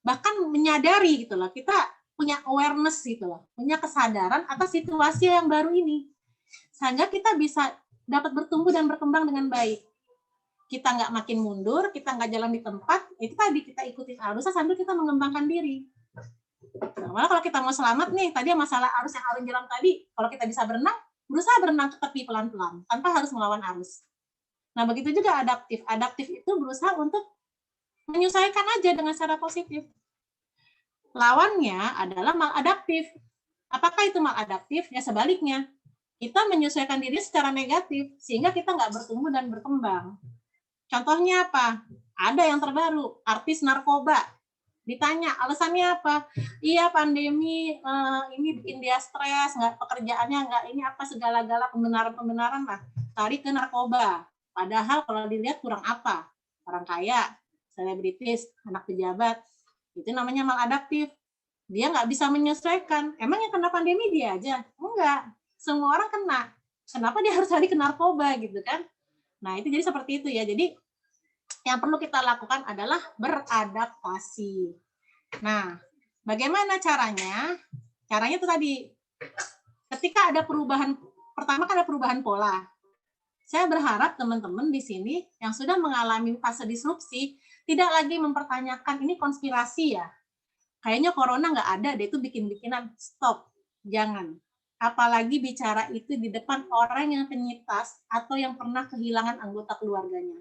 bahkan menyadari gitu loh. Kita punya awareness gitu loh, punya kesadaran atas situasi yang baru ini. Sehingga kita bisa dapat bertumbuh dan berkembang dengan baik. Kita nggak makin mundur, kita nggak jalan di tempat, itu tadi kita ikutin arusnya sambil kita mengembangkan diri. Nah, malah kalau kita mau selamat nih, tadi masalah arus yang arung jeram tadi, kalau kita bisa berenang, berusaha berenang ke tepi pelan-pelan, tanpa harus melawan arus. Nah, begitu juga adaptif. Adaptif itu berusaha untuk menyesuaikan aja dengan secara positif. Lawannya adalah maladaptif. Apakah itu maladaptif? Ya sebaliknya. Kita menyesuaikan diri secara negatif, sehingga kita nggak bertumbuh dan berkembang. Contohnya apa? Ada yang terbaru, artis narkoba. Ditanya, alasannya apa? Iya pandemi, ini bikin dia stres, nggak pekerjaannya, nggak ini apa segala-gala pembenaran-pembenaran lah. Tarik ke narkoba. Padahal kalau dilihat kurang apa? Orang kaya, selebritis, anak pejabat. Itu namanya maladaptif. dia nggak bisa menyesuaikan. Emang yang kena pandemi dia aja? Enggak, semua orang kena. Kenapa dia harus lari ke narkoba gitu kan? Nah itu jadi seperti itu ya. Jadi yang perlu kita lakukan adalah beradaptasi. Nah, bagaimana caranya? Caranya itu tadi, ketika ada perubahan, pertama kan ada perubahan pola. Saya berharap teman-teman di sini yang sudah mengalami fase disrupsi tidak lagi mempertanyakan ini konspirasi ya. Kayaknya corona nggak ada, deh itu bikin-bikinan. Stop, jangan. Apalagi bicara itu di depan orang yang penyintas atau yang pernah kehilangan anggota keluarganya.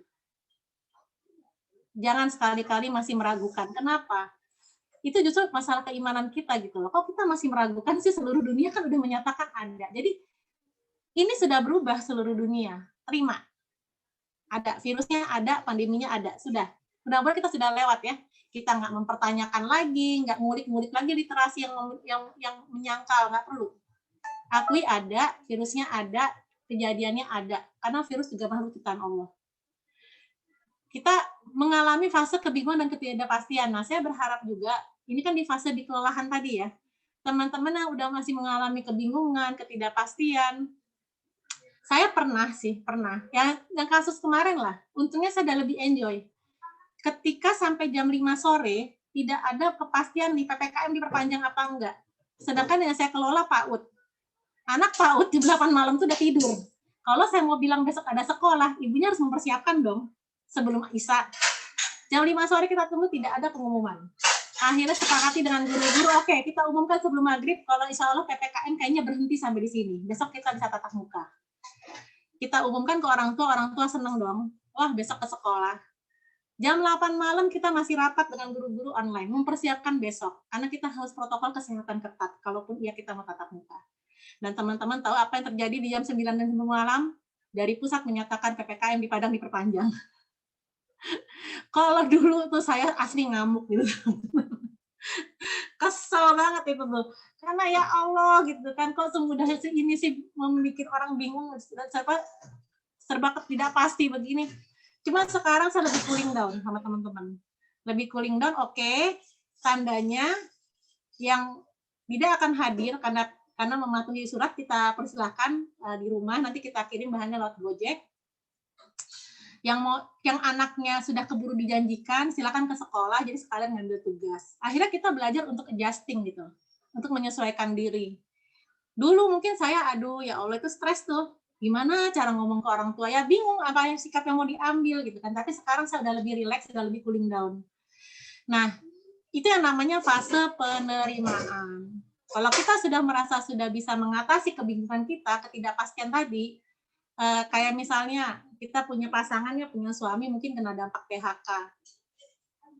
Jangan sekali-kali masih meragukan. Kenapa? Itu justru masalah keimanan kita gitu loh. Kok kita masih meragukan sih, seluruh dunia kan udah menyatakan ada. Jadi ini sudah berubah seluruh dunia. Terima. Ada, virusnya ada, pandeminya ada. Sudah. Mudah-mudahan kita sudah lewat ya. Kita nggak mempertanyakan lagi, nggak ngulik-ngulik lagi literasi yang menyangkal, nggak perlu. Akui ada, virusnya ada, kejadiannya ada. Karena virus juga makhluk ciptaan Allah. Kita mengalami fase kebingungan dan ketidakpastian. Nah, saya berharap juga, ini kan di fase di kelelahan tadi ya, teman-teman yang udah masih mengalami kebingungan, ketidakpastian, saya pernah. Yang kasus kemarin lah, untungnya saya udah lebih enjoy. Ketika sampai jam 5 sore, tidak ada kepastian nih PPKM diperpanjang apa enggak. Sedangkan yang saya kelola PAUD. Anak PAUD di 8 malam tuh udah tidur. Kalau saya mau bilang besok ada sekolah, ibunya harus mempersiapkan dong sebelum Isya. Jam 5 sore kita tunggu, tidak ada pengumuman. Akhirnya sepakati dengan guru-guru, oke, kita umumkan sebelum maghrib, kalau insya Allah PPKM kayaknya berhenti sampai di sini. Besok kita bisa tatap muka. Kita umumkan ke orang tua seneng dong. Wah, besok ke sekolah. Jam 8 malam kita masih rapat dengan guru-guru online, mempersiapkan besok. Karena kita harus protokol kesehatan ketat, kalaupun kita mau tatap muka. Dan teman-teman tahu apa yang terjadi di jam 9 dan 10 malam? Dari pusat menyatakan PPKM di Padang diperpanjang. Kalau dulu tuh saya asli ngamuk gitu. Kesel banget itu tuh. Karena ya Allah gitu kan, kok semudah ini sih membuat orang bingung, serba tidak pasti begini. Cuma sekarang saya lebih cooling down sama teman-teman. Lebih cooling down, oke. Tandanya yang tidak akan hadir karena mematuhi surat, kita persilahkan di rumah, nanti kita kirim bahannya lewat Gojek. Yang anaknya sudah keburu dijanjikan, silakan ke sekolah, jadi sekalian ngambil tugas. Akhirnya kita belajar untuk adjusting gitu, untuk menyesuaikan diri. Dulu mungkin saya, aduh ya Allah itu stres tuh, gimana cara ngomong ke orang tua, ya bingung apa yang sikap yang mau diambil gitu kan. Tapi sekarang saya udah lebih relax, udah lebih cooling down. Nah, itu yang namanya fase penerimaan. Kalau kita sudah merasa sudah bisa mengatasi kebingungan kita, ketidakpastian tadi, kayak misalnya kita punya pasangannya, punya suami mungkin kena dampak PHK.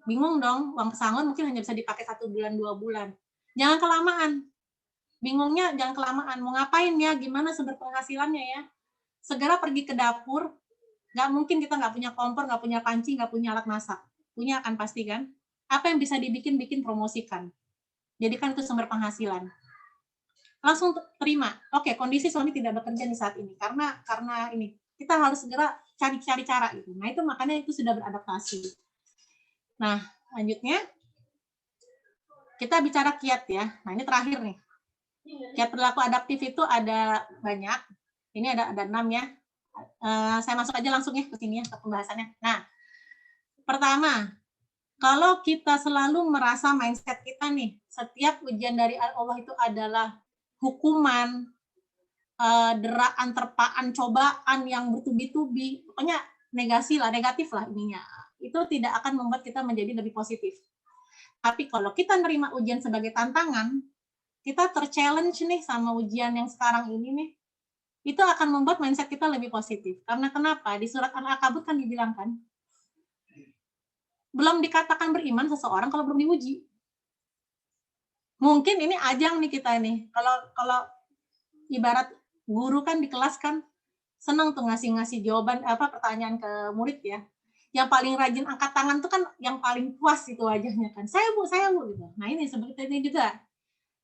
Bingung dong, uang pesangon mungkin hanya bisa dipakai 1 bulan, 2 bulan. Jangan kelamaan. Bingungnya jangan kelamaan. Mau ngapain ya, gimana sumber penghasilannya ya. Segera pergi ke dapur. Nggak mungkin kita nggak punya kompor, nggak punya panci, nggak punya alat masak. Punya kan pasti kan. Apa yang bisa dibikin, promosikan. Jadikan itu sumber penghasilan. Langsung terima. Oke, kondisi suami tidak bekerja di saat ini karena ini kita harus segera cari cara gitu. Nah, itu makanya itu sudah beradaptasi. Nah, lanjutnya kita bicara kiat ya. Nah, ini terakhir nih. Kiat perilaku adaptif itu ada banyak. Ini ada 6 ya. Saya masuk aja langsung ya ke sini ya ke pembahasannya. Nah, pertama, kalau kita selalu merasa mindset kita nih, setiap ujian dari Allah itu adalah hukuman, deraan, terpaan, cobaan yang bertubi-tubi, pokoknya negatif lah ininya. Itu tidak akan membuat kita menjadi lebih positif. Tapi kalau kita nerima ujian sebagai tantangan, kita ter-challenge nih sama ujian yang sekarang ini nih, itu akan membuat mindset kita lebih positif. Karena kenapa? Di surat Al-Ankabut kan dibilang kan, belum dikatakan beriman seseorang kalau belum diuji. Mungkin ini ajang nih kita nih. Kalau ibarat guru kan di kelas kan senang tuh ngasih jawaban pertanyaan ke murid ya. Yang paling rajin angkat tangan tuh kan yang paling puas itu wajahnya kan. Saya bu gitu. Nah ini seperti ini juga.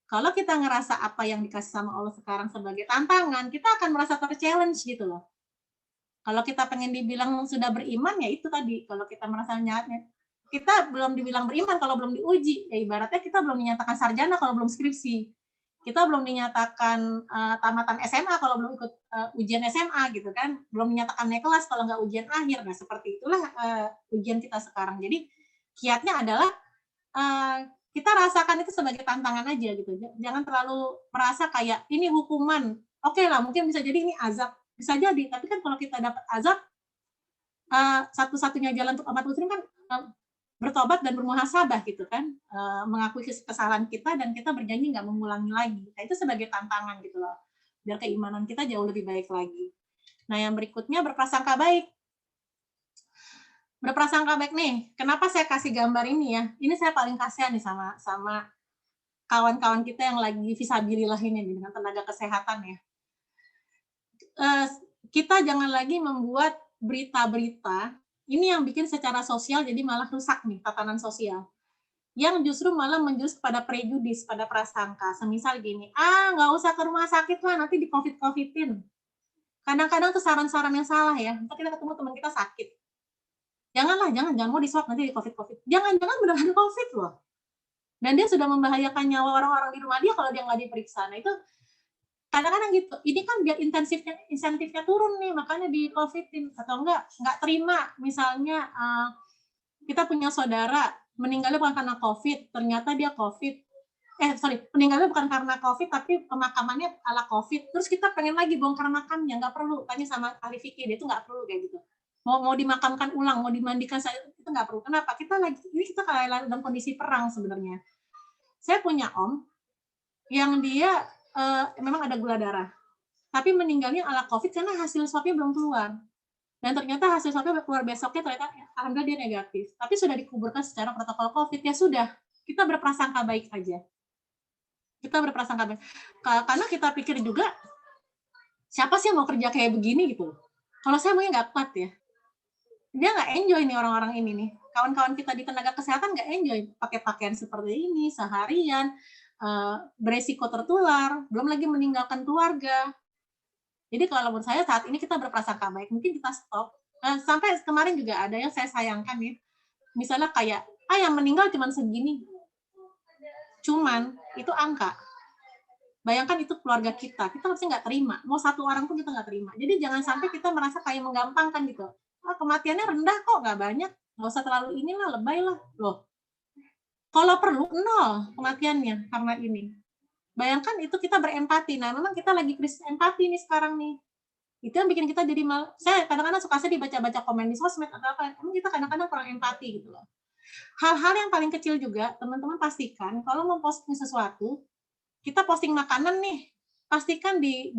Kalau kita ngerasa apa yang dikasih sama Allah sekarang sebagai tantangan, kita akan merasa ter-challenge gitu loh. Kalau kita pengen dibilang sudah beriman ya itu tadi. Kalau kita merasa kita belum dibilang beriman kalau belum diuji. Ya ibaratnya kita belum dinyatakan sarjana kalau belum skripsi. Kita belum dinyatakan tamatan SMA kalau belum ikut ujian SMA gitu kan. Belum dinyatakan naik kelas kalau nggak ujian akhir. Nah seperti itulah ujian kita sekarang. Jadi kiatnya adalah kita rasakan itu sebagai tantangan aja gitu. Jangan terlalu merasa kayak ini hukuman. Oke lah, mungkin bisa jadi ini azab. Bisa jadi. Tapi kan kalau kita dapat azab, satu-satunya jalan untuk umat muslim kan bertobat dan bermuhasabah gitu kan, mengakui kesalahan kita dan kita berjanji nggak mengulangi lagi. Nah itu sebagai tantangan gitu loh, biar keimanan kita jauh lebih baik lagi. Nah yang berikutnya berprasangka baik. Berprasangka baik nih, kenapa saya kasih gambar ini ya? Ini saya paling kasihan nih sama kawan-kawan kita yang lagi fisabilillah ini dengan tenaga kesehatan ya. Kita jangan lagi membuat berita-berita ini yang bikin secara sosial jadi malah rusak nih tatanan sosial. Yang justru malah menjurus pada prejudis, pada prasangka. Semisal gini, nggak usah ke rumah sakit lah, nanti di COVID-COVID-in. Kadang-kadang tuh saran-saran yang salah ya. Nanti kita ketemu teman kita sakit. Jangan mau di-swab nanti di COVID-COVID. Jangan-jangan beneran COVID loh. Dan dia sudah membahayakan nyawa orang-orang di rumah dia kalau dia nggak diperiksa. Nah itu kadang-kadang gitu, ini kan biar insentifnya turun nih, makanya di COVID-in atau nggak terima misalnya kita punya saudara meninggalnya bukan karena COVID, ternyata dia COVID, meninggalnya bukan karena COVID tapi pemakamannya ala COVID, terus kita pengen lagi bongkar makamnya, nggak perlu, tanya sama ahli fikih, dia itu nggak perlu kayak gitu. Mau dimakamkan ulang, mau dimandikan, itu nggak perlu. Kenapa? Kita kayak dalam kondisi perang sebenarnya. Saya punya om yang dia memang ada gula darah, tapi meninggalnya ala COVID karena hasil swabnya belum keluar. Dan ternyata hasil swabnya keluar besoknya, ternyata alhamdulillah dia negatif. Tapi sudah dikuburkan secara protokol COVID, ya sudah, kita berprasangka baik aja. Kita berprasangka baik. Karena kita pikir juga, siapa sih yang mau kerja kayak begini gitu. Kalau saya mungkin nggak kuat ya. Dia nggak enjoy nih orang-orang ini nih. Kawan-kawan kita di tenaga kesehatan nggak enjoy pakai pakaian seperti ini seharian, beresiko tertular, belum lagi meninggalkan keluarga. Jadi kalau menurut saya saat ini kita berprasangka baik, mungkin kita stop. Sampai kemarin juga ada yang saya sayangkan ya, misalnya kayak, yang meninggal cuma segini. Cuman itu angka. Bayangkan itu keluarga kita harusnya nggak terima. Mau satu orang pun kita nggak terima. Jadi jangan sampai kita merasa kayak menggampangkan gitu. Kematiannya rendah kok, nggak banyak. Nggak usah terlalu inilah, lebay lah. Loh, kalau perlu 0 kematiannya karena ini. Bayangkan itu kita berempati. Nah, memang kita lagi krisis empati nih sekarang nih. Itu yang bikin kita jadi saya kadang-kadang suka sedih baca-baca komen di sosmed atau apa. Emang kita kadang-kadang kurang empati gitu loh. Hal-hal yang paling kecil juga, teman-teman pastikan kalau mau posting sesuatu, kita posting makanan nih, pastikan di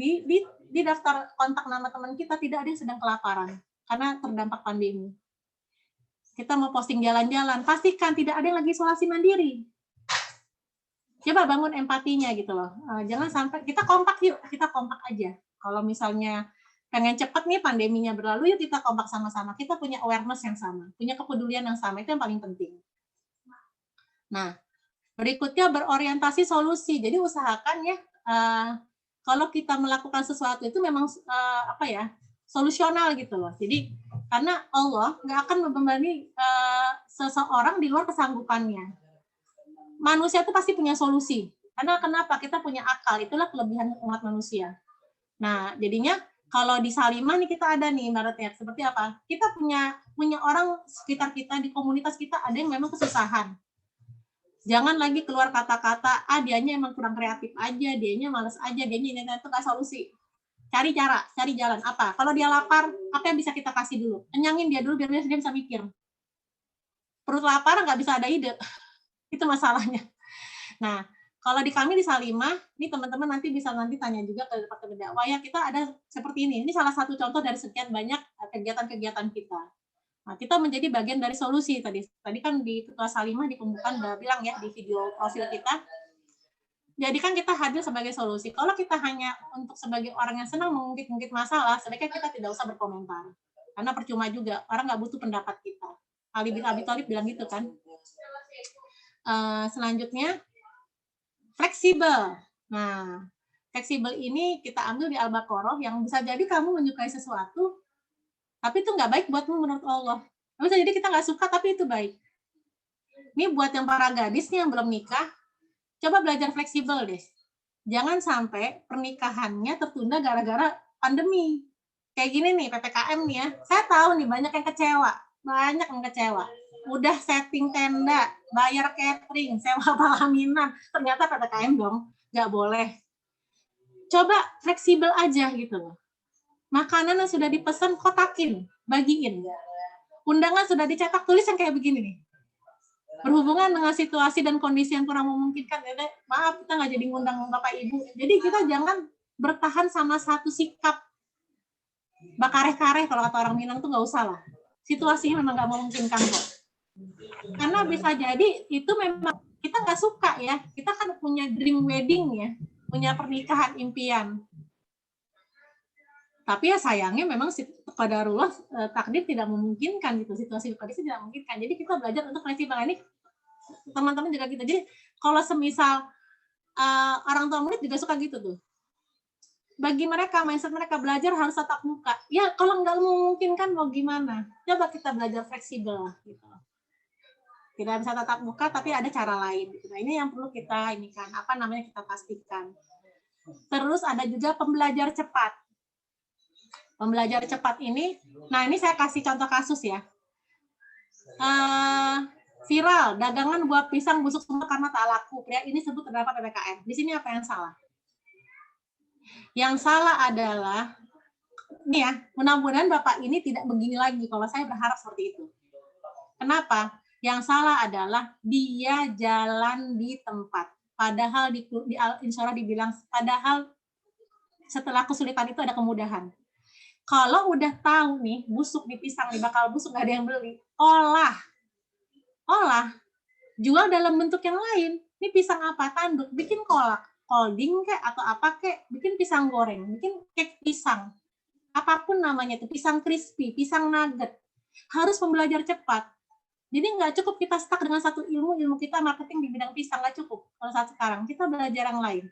daftar kontak nama teman kita tidak ada yang sedang kelaparan karena terdampak pandemi. Kita mau posting jalan-jalan, pastikan tidak ada yang lagi isolasi mandiri. Coba bangun empatinya gitu loh. Jangan sampai kita kompak yuk, kita kompak aja. Kalau misalnya pengen cepat nih pandeminya berlalu, yuk kita kompak sama-sama. Kita punya awareness yang sama, punya kepedulian yang sama, itu yang paling penting. Nah, berikutnya berorientasi solusi. Jadi usahakan ya, kalau kita melakukan sesuatu itu memang solusional gitu loh. Jadi karena Allah nggak akan membebani seseorang di luar kesanggupannya. Manusia itu pasti punya solusi. Karena kenapa? Kita punya akal. Itulah kelebihan umat manusia. Nah, jadinya kalau di Salimah nih kita ada nih ibaratnya seperti apa? Kita punya orang sekitar kita di komunitas kita ada yang memang kesusahan. Jangan lagi keluar kata-kata, dianya emang kurang kreatif aja, dianya males aja, dianya ini itu nggak solusi. Cari cara, cari jalan. Apa? Kalau dia lapar, apa yang bisa kita kasih dulu? Kenyangin dia dulu biar dia bisa mikir. Perut lapar nggak bisa ada ide. Itu masalahnya. Nah, kalau di kami di Salimah, ini teman-teman nanti bisa tanya juga ke Departemen Dakwah ya, kita ada seperti ini. Ini salah satu contoh dari sekian banyak kegiatan-kegiatan kita. Nah, kita menjadi bagian dari solusi tadi. Tadi kan di Ketua Salimah di pembukaan udah bilang ya di video profil kita. Jadi kan kita hadir sebagai solusi. Kalau kita hanya untuk sebagai orang yang senang mengungkit-ungkit masalah, sebaiknya kita tidak usah berkomentar. Karena percuma juga, orang nggak butuh pendapat kita. Ali bin Abi Thalib bilang gitu kan. Selanjutnya, fleksibel. Nah, fleksibel ini kita ambil di Al-Baqarah yang bisa jadi kamu menyukai sesuatu, tapi itu nggak baik buatmu menurut Allah. Bisa jadi kita nggak suka, tapi itu baik. Ini buat yang para gadis nih yang belum nikah, coba belajar fleksibel deh. Jangan sampai pernikahannya tertunda gara-gara pandemi. Kayak gini nih, PPKM nih ya. Saya tahu nih banyak yang kecewa. Banyak yang kecewa. Udah setting tenda, bayar catering, sewa pelaminan. Ternyata PPKM dong, nggak boleh. Coba fleksibel aja gitu loh. Makanan yang sudah dipesan, kotakin, bagiin. Undangan sudah dicetak, tulis yang kayak begini nih. Berhubungan dengan situasi dan kondisi yang kurang memungkinkan, maaf kita nggak jadi ngundang Bapak Ibu. Jadi kita jangan bertahan sama satu sikap. Bakareh-kareh kalau kata orang Minang tuh nggak usah lah. Situasinya memang nggak memungkinkan kok. Karena bisa jadi itu memang kita nggak suka ya. Kita kan punya dream wedding ya, punya pernikahan impian. Tapi ya sayangnya memang qadarullah takdir tidak memungkinkan gitu, situasi kondisi tidak memungkinkan. Jadi kita belajar untuk fleksibel. Ini teman-teman juga gitu. Jadi kalau semisal orang tua murid juga suka gitu tuh. Bagi mereka, mindset mereka belajar harus tatap muka. Ya kalau nggak memungkinkan mau gimana? Coba kita belajar fleksibel gitu. Tidak bisa tatap muka tapi ada cara lain. Gitu. Nah ini yang perlu kita kita pastikan. Terus ada juga pembelajar cepat. Pembelajar cepat ini, nah ini saya kasih contoh kasus ya. Viral, dagangan buah pisang busuk semua karena tak laku. Ya, ini sebut terdapat PPKM. Di sini apa yang salah? Yang salah adalah, ini ya, mudah-mudahan Bapak ini tidak begini lagi, kalau saya berharap seperti itu. Kenapa? Yang salah adalah dia jalan di tempat. Padahal di insya Allah dibilang, padahal setelah kesulitan itu ada kemudahan. Kalau udah tahu nih busuk di pisang nih bakal busuk nggak ada yang beli, olah, jual dalam bentuk yang lain. Ini pisang apa? Tanduk, bikin kolak, holding kek atau apa kek, bikin pisang goreng, bikin cake pisang, apapun namanya itu, pisang crispy, pisang nugget. Harus pembelajar cepat. Jadi nggak cukup kita stuck dengan satu ilmu kita marketing di bidang pisang, nggak cukup. Kalau saat sekarang kita belajar yang lain.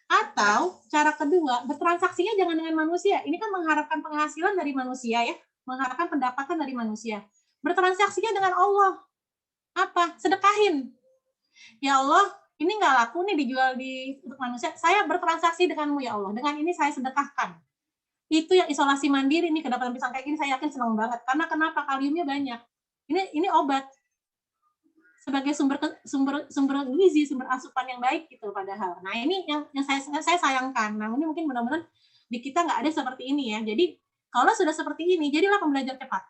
Atau cara kedua, bertransaksinya jangan dengan manusia. Ini kan mengharapkan penghasilan dari manusia ya, mengharapkan pendapatan dari manusia. Bertransaksinya dengan Allah. Apa? Sedekahin. Ya Allah, ini nggak laku nih dijual untuk manusia. Saya bertransaksi denganmu ya Allah. Dengan ini saya sedekahkan. Itu yang isolasi mandiri nih, kedapatan pisang kayak gini saya yakin senang banget. Karena kenapa? Kaliumnya banyak. Ini obat. Sebagai sumber gizi, sumber asupan yang baik gitu padahal. Nah ini yang saya sayangkan. Nah ini mungkin mudah-mudahan di kita nggak ada seperti ini ya. Jadi kalau sudah seperti ini, jadilah pembelajar cepat.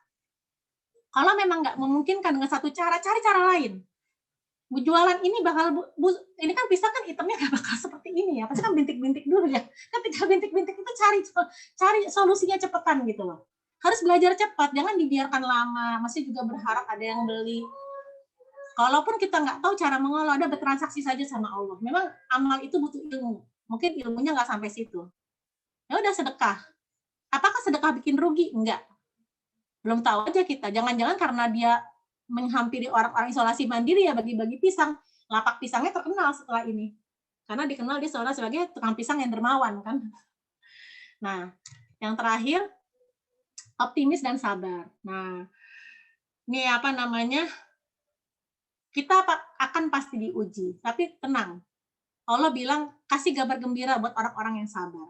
Kalau memang nggak memungkinkan dengan satu cara, cari cara lain. Jualan ini bakal ini kan pisang kan itemnya nggak bakal seperti ini ya. Pasti kan bintik-bintik dulu ya. Ketika bintik-bintik itu cari solusinya cepetan gitu loh. Harus belajar cepat, jangan dibiarkan lama. Masih juga berharap ada yang beli. Kalaupun kita nggak tahu cara mengolah, ada bertransaksi saja sama Allah. Memang amal itu butuh ilmu. Mungkin ilmunya nggak sampai situ. Ya udah sedekah. Apakah sedekah bikin rugi? Enggak. Belum tahu aja kita. Jangan-jangan karena dia menghampiri orang-orang isolasi mandiri ya bagi-bagi pisang. Lapak pisangnya terkenal setelah ini. Karena dikenal dia sebagai tukang pisang yang dermawan kan. Nah, yang terakhir optimis dan sabar. Nah, ini apa namanya? Kita akan pasti diuji, tapi tenang. Allah bilang, kasih kabar gembira buat orang-orang yang sabar.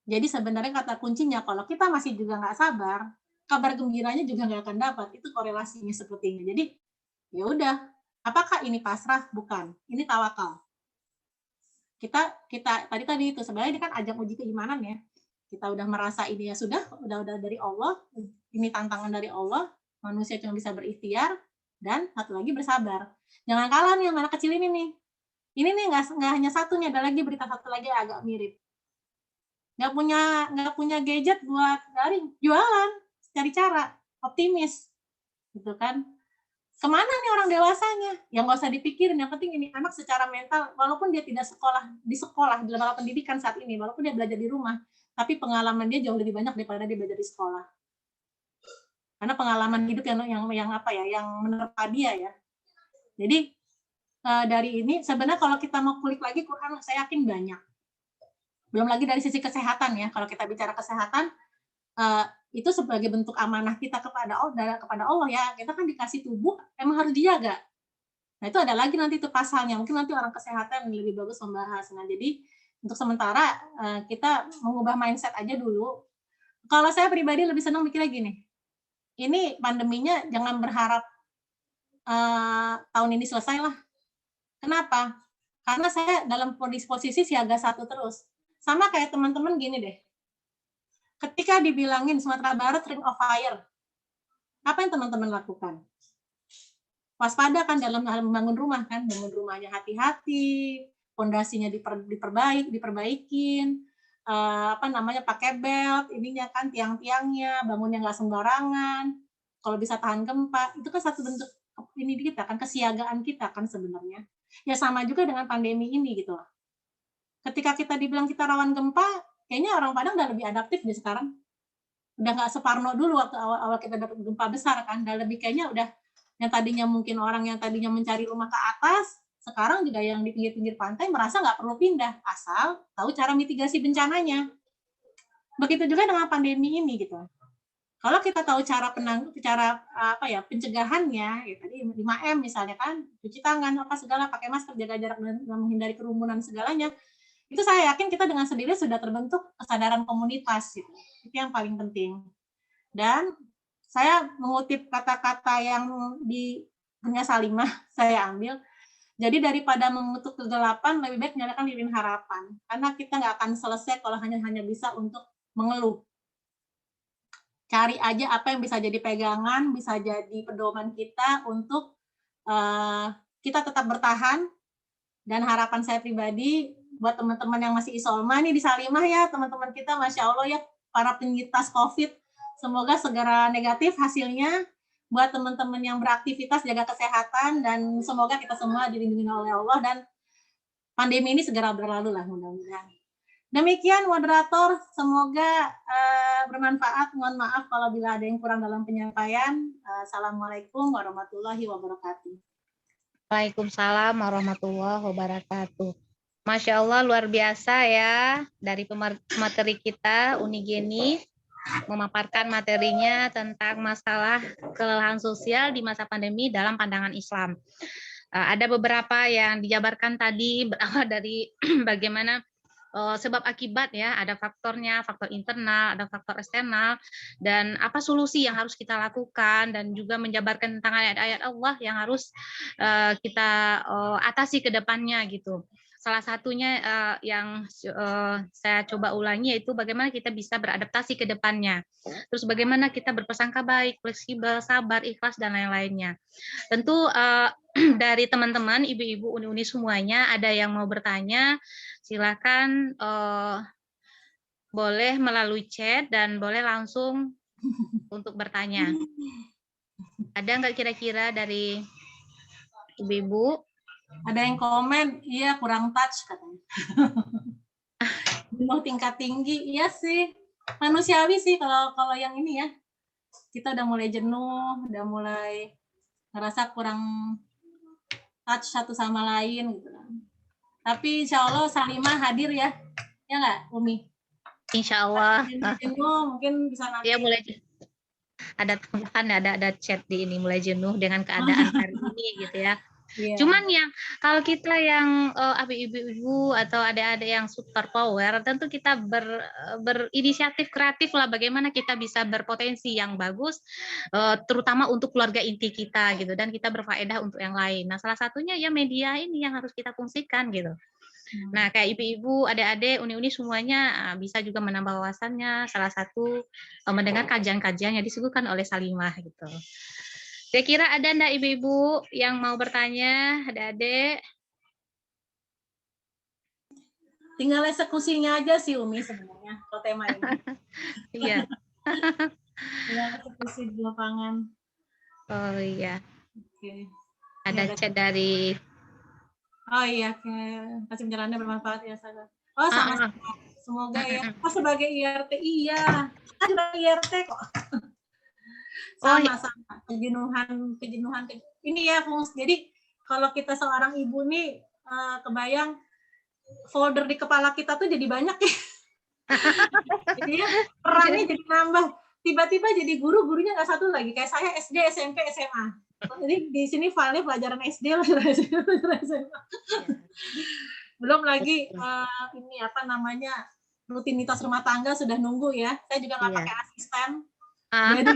Jadi sebenarnya kata kuncinya, kalau kita masih juga nggak sabar, kabar gembiranya juga nggak akan dapat. Itu korelasinya seperti ini. Jadi, ya udah. Apakah ini pasrah? Bukan. Ini tawakal. Kita tadi itu sebenarnya ini kan ajang uji keimanan ya. Kita udah merasa ini ya sudah dari Allah. Ini tantangan dari Allah. Manusia cuma bisa berikhtiar. Dan satu lagi bersabar. Jangan kalah nih yang anak kecil ini nih. Ini nih nggak hanya satunya, ada lagi berita satu lagi agak mirip. Nggak punya gadget buat daring, jualan, cari cara, optimis, gitu kan? Kemana nih orang dewasanya? Yang nggak usah dipikirin. Yang penting ini anak secara mental, walaupun dia tidak di sekolah di lembaga pendidikan saat ini, walaupun dia belajar di rumah, tapi pengalaman dia jauh lebih banyak daripada dia belajar di sekolah. Karena pengalaman hidup yang menerpa dia ya. Jadi dari ini sebenarnya kalau kita mau kulik lagi Quran saya yakin banyak. Belum lagi dari sisi kesehatan ya. Kalau kita bicara kesehatan itu sebagai bentuk amanah kita kepada Allah ya. Kita kan dikasih tubuh, emang harus dijaga. Nah itu ada lagi nanti itu pasalnya. Mungkin nanti orang kesehatan lebih bagus membahas. Nah jadi untuk sementara kita mengubah mindset aja dulu. Kalau saya pribadi lebih senang mikirnya gini. Ini pandeminya jangan berharap tahun ini selesai lah. Kenapa? Karena saya dalam posisi siaga 1 terus. Sama kayak teman-teman gini deh. Ketika dibilangin Sumatera Barat ring of fire, apa yang teman-teman lakukan? Waspada kan dalam hal membangun rumah kan, bangun rumahnya hati-hati, fondasinya diperbaikin, pakai belt, ininya kan tiang-tiangnya, bangunnya nggak sembarangan. Kalau bisa tahan gempa, itu kan satu bentuk ini kita kan, kesiagaan kita kan sebenarnya. Ya sama juga dengan pandemi ini gitu loh. Ketika kita dibilang kita rawan gempa, kayaknya orang Padang udah lebih adaptif deh sekarang. Udah nggak separno dulu waktu awal-awal kita dapat gempa besar kan, udah lebih kayaknya udah yang tadinya mungkin orang yang tadinya mencari rumah ke atas, sekarang juga yang di pinggir-pinggir pantai merasa nggak perlu pindah, asal tahu cara mitigasi bencananya. Begitu juga dengan pandemi ini gitu. Kalau kita tahu cara pencegahannya, ya tadi 5M misalnya kan, cuci tangan, apa segala, pakai masker, jaga jarak dan menghindari kerumunan segalanya, itu saya yakin kita dengan sendiri sudah terbentuk kesadaran komunitas gitu. Itu yang paling penting. Dan saya mengutip kata-kata yang di punya Salimah, saya ambil. Jadi daripada mengutuk kegelapan, lebih baik nyalakan lilin harapan. Karena kita nggak akan selesai kalau hanya bisa untuk mengeluh. Cari aja apa yang bisa jadi pegangan, bisa jadi pedoman kita untuk kita tetap bertahan. Dan harapan saya pribadi, buat teman-teman yang masih isolma nih di Salimah ya, teman-teman kita, Masya Allah ya, para penyintas COVID, semoga segera negatif hasilnya. Buat teman-teman yang beraktivitas, jaga kesehatan, dan semoga kita semua dilindungi oleh Allah, dan pandemi ini segera berlalu lah mudah-mudahan. Demikian moderator, semoga bermanfaat. Mohon maaf kalau bila ada yang kurang dalam penyampaian. Assalamualaikum warahmatullahi wabarakatuh. Waalaikumsalam warahmatullahi wabarakatuh. Masya Allah, luar biasa ya dari pemateri kita, Uni Geni, memaparkan materinya tentang masalah kelelahan sosial di masa pandemi dalam pandangan Islam. Ada beberapa yang dijabarkan tadi berawal dari bagaimana sebab akibat ya, ada faktornya, faktor internal, ada faktor eksternal, dan apa solusi yang harus kita lakukan, dan juga menjabarkan tentang ayat-ayat Allah yang harus kita atasi ke depannya gitu. Salah satunya yang saya coba ulangi yaitu bagaimana kita bisa beradaptasi ke depannya. Terus bagaimana kita berprasangka baik, fleksibel, sabar, ikhlas, dan lain-lainnya. Tentu dari teman-teman, ibu-ibu uni-uni semuanya, ada yang mau bertanya, silakan boleh melalui chat dan boleh langsung untuk bertanya. Ada nggak kira-kira dari ibu-ibu? Ada yang komen, iya kurang touch katanya. Jenuh tingkat tinggi, iya sih. Manusiawi sih kalau yang ini ya. Kita udah mulai jenuh, udah mulai ngerasa kurang touch satu sama lain gitu. Tapi insya Allah Salimah hadir ya. Ya nggak, Umi? Insya Allah. Jenuh, mungkin bisa nanti. Ya mulai ada tambahan, ada chat di ini, mulai jenuh dengan keadaan hari ini gitu ya. Yeah. Cuman yang kalau kita yang ibu-ibu atau adik-adik yang super power, tentu kita berinisiatif kreatif lah bagaimana kita bisa berpotensi yang bagus, terutama untuk keluarga inti kita gitu, dan kita berfaedah untuk yang lain. Nah salah satunya ya media ini yang harus kita fungsikan gitu. Nah kayak ibu-ibu, adik-adik, uni-uni semuanya bisa juga menambah wawasannya. Salah satu mendengar kajian-kajian yang disebutkan oleh Salimah gitu. Saya kira ada enggak ibu-ibu yang mau bertanya, adik-adik? Tinggal eksekusinya aja sih Umi sebenarnya, kalau tema ini. Iya. Tinggal eksekusi di lapangan. Oh iya. Oke. Ada chat dari... Oh iya, kasih penjelasannya bermanfaat ya, Sada. Oh sama-sama. Semoga ya. Oh sebagai IRT, iya. Kan sebagai IRT kok. Sama-sama kejenuhan ini ya fungsi. Jadi kalau kita seorang ibu nih kebayang folder di kepala kita tuh jadi banyak ya. Jadi perannya jadi nambah. tiba-tiba jadi gurunya nggak satu lagi, kayak saya SD, SMP, SMA. Jadi di sini file pelajaran SD, pelajaran SMA. Belum lagi ini apa namanya, rutinitas rumah tangga sudah nunggu ya. Saya juga nggak pakai asisten. Jadi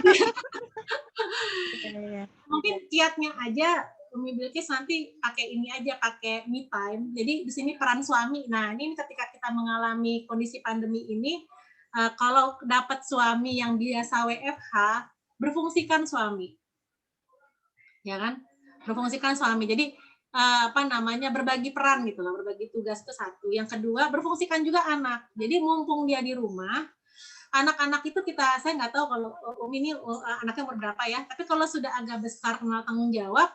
mungkin kiatnya aja Umi Bilkis nanti pakai ini aja, pakai me time. Jadi di sini peran suami. Nah, ini ketika kita mengalami kondisi pandemi ini, kalau dapat suami yang biasa WFH, berfungsikan suami. Ya kan? Berfungsikan suami. Jadi apa namanya, berbagi peran gitu lah, berbagi tugas itu satu. Yang kedua, berfungsikan juga anak. Jadi mumpung dia di rumah, anak-anak itu saya nggak tahu kalau Umi ini anaknya umur berapa ya, tapi kalau sudah agak besar kenal tanggung jawab,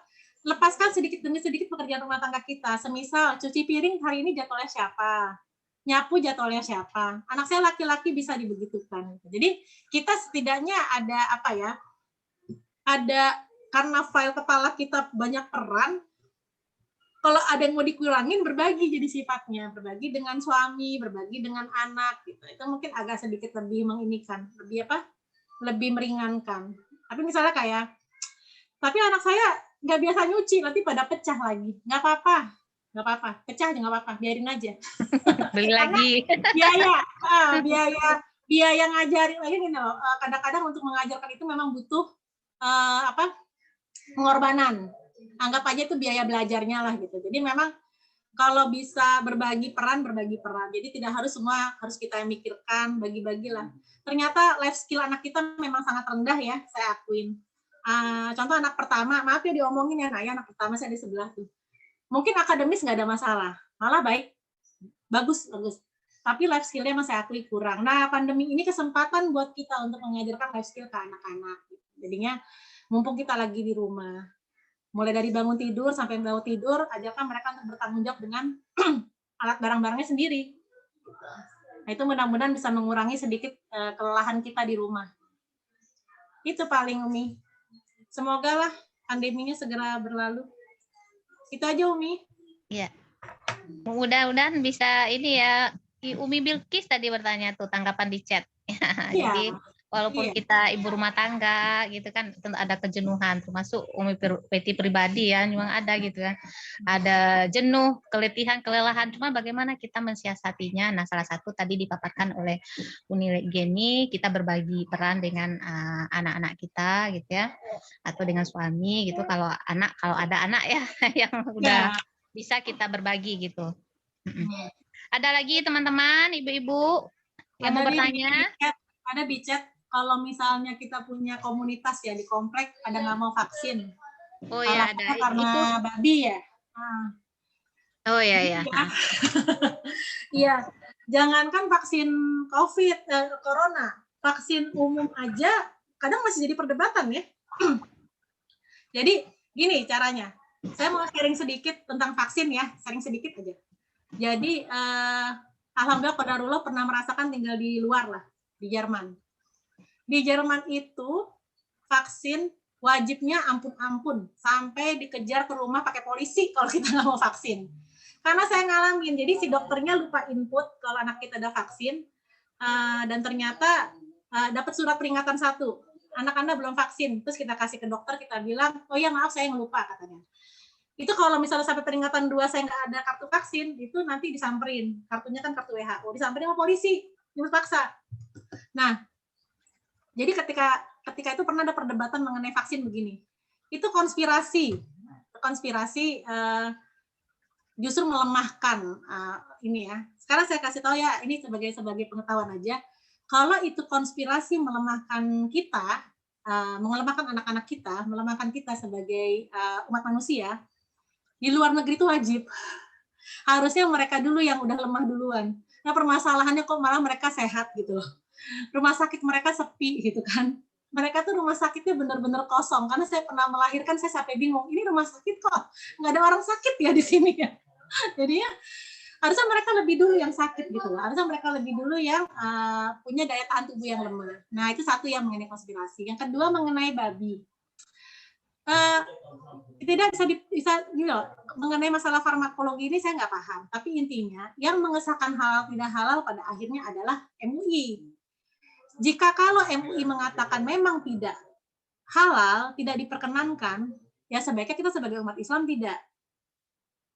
lepaskan sedikit demi sedikit pekerjaan rumah tangga kita. Semisal cuci piring hari ini jadwalnya siapa, nyapu jadwalnya siapa. Anak saya laki-laki bisa dibegitukan. Jadi kita setidaknya ada apa ya, ada, karena file kepala kita banyak peran, kalau ada yang mau dikurangin, berbagi jadi sifatnya, berbagi dengan suami, berbagi dengan anak, gitu. Itu mungkin agak sedikit lebih menginikan, lebih meringankan. Tapi misalnya kayak, tapi anak saya nggak biasa nyuci, nanti pada pecah lagi. Nggak apa-apa, pecah aja nggak apa-apa, biarin aja. Beli lagi. biaya ngajarin lagi gini loh. Kadang-kadang untuk mengajarkan itu memang butuh pengorbanan. Anggap aja itu biaya belajarnya lah gitu. Jadi memang kalau bisa berbagi peran. Jadi tidak harus semua harus kita yang mikirkan, bagi-bagilah. Ternyata life skill anak kita memang sangat rendah ya, saya akuin. Contoh anak pertama, maaf ya diomongin ya, anak pertama saya di sebelah tuh. Mungkin akademis nggak ada masalah, malah baik, bagus. Tapi life skill-nya masih akui kurang. Nah, pandemi ini kesempatan buat kita untuk mengajarkan life skill ke anak-anak. Jadinya mumpung kita lagi di rumah, mulai dari bangun tidur sampai bangun tidur, ajarkan mereka untuk bertanggung jawab dengan alat barang-barangnya sendiri. Nah, itu mudah-mudahan bisa mengurangi sedikit kelelahan kita di rumah. Itu paling, Umi. Semoga lah pandeminya segera berlalu. Itu aja, Umi. Iya. Mudah-mudahan bisa ini ya. Umi Bilkis tadi bertanya tuh tanggapan di chat. Jadi walaupun kita ibu rumah tangga gitu kan, tentu ada kejenuhan, termasuk Umi Peti pribadi ya, memang ada gitu kan, ada jenuh, kelelahan, cuma bagaimana kita mensiasatinya. Nah, salah satu tadi dipaparkan oleh Uni Geni, kita berbagi peran dengan anak-anak kita gitu ya, atau dengan suami gitu, kalau ada anak ya yang udah bisa kita berbagi gitu. Ada lagi teman-teman, ibu-ibu yang mau bertanya? Ada di chat, kalau misalnya kita punya komunitas ya di komplek, ada nggak mau vaksin. Oh ya, ada. Karena itu babi ya. Oh ya. Iya, jangankan vaksin COVID, corona, vaksin umum aja kadang masih jadi perdebatan ya. Jadi gini caranya, saya mau sharing sedikit tentang vaksin ya, sharing sedikit aja. Jadi alhamdulillah qadarullah pernah merasakan tinggal di luar lah, di Jerman. Di Jerman itu vaksin wajibnya ampun-ampun, sampai dikejar ke rumah pakai polisi kalau kita nggak mau vaksin. Karena saya ngalamin, jadi si dokternya lupa input kalau anak kita ada vaksin, dan ternyata dapat surat peringatan 1, anak Anda belum vaksin. Terus kita kasih ke dokter, kita bilang, oh ya maaf saya ngelupa katanya. Itu kalau misalnya sampai peringatan 2 saya nggak ada kartu vaksin, itu nanti disamperin. Kartunya kan kartu WHO, disamperin sama polisi, jemput paksa. Nah, jadi ketika itu pernah ada perdebatan mengenai vaksin begini. Itu konspirasi justru melemahkan ini ya. Sekarang saya kasih tahu ya, ini sebagai pengetahuan aja. Kalau itu konspirasi melemahkan kita, melemahkan anak-anak kita, melemahkan kita sebagai umat manusia, di luar negeri itu wajib. Harusnya mereka dulu yang udah lemah duluan. Nah, permasalahannya kok malah mereka sehat gitu loh. Rumah sakit mereka sepi gitu kan. Mereka tuh rumah sakitnya benar-benar kosong. Karena saya pernah melahirkan, saya sampai bingung. Ini rumah sakit kok nggak ada orang sakit ya di sini ya. Jadinya harusnya mereka lebih dulu yang sakit gitu loh. Harusnya mereka lebih dulu yang punya daya tahan tubuh yang lemah. Nah, itu satu yang mengenai konspirasi. Yang kedua mengenai babi. Tidak bisa mengenai masalah farmakologi ini saya nggak paham. Tapi intinya yang mengesahkan halal tidak halal pada akhirnya adalah MUI. jika kalau MUI mengatakan memang tidak halal, tidak diperkenankan, ya sebaiknya kita sebagai umat Islam tidak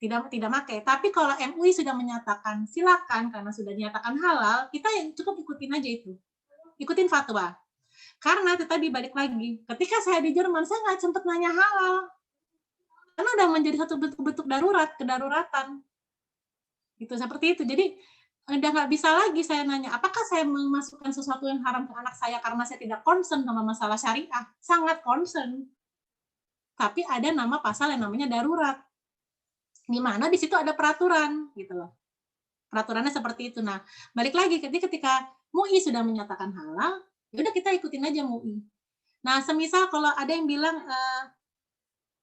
pakai. Tapi kalau MUI sudah menyatakan silakan karena sudah dinyatakan halal, kita yang cukup ikutin aja itu. Ikutin fatwa. Karena itu tadi balik lagi, ketika saya di Jerman, saya nggak sempat nanya halal. Karena udah menjadi satu bentuk kedaruratan. Itu seperti itu. Jadi udah nggak bisa lagi saya nanya, apakah saya memasukkan sesuatu yang haram ke anak saya karena saya tidak concern sama masalah syariah? Sangat concern. Tapi ada nama pasal yang namanya darurat. Di mana di situ ada peraturan, gitu loh. Peraturannya seperti itu. Nah, balik lagi ketika MUI sudah menyatakan halal, ya udah kita ikutin aja MUI. Nah, semisal kalau ada yang bilang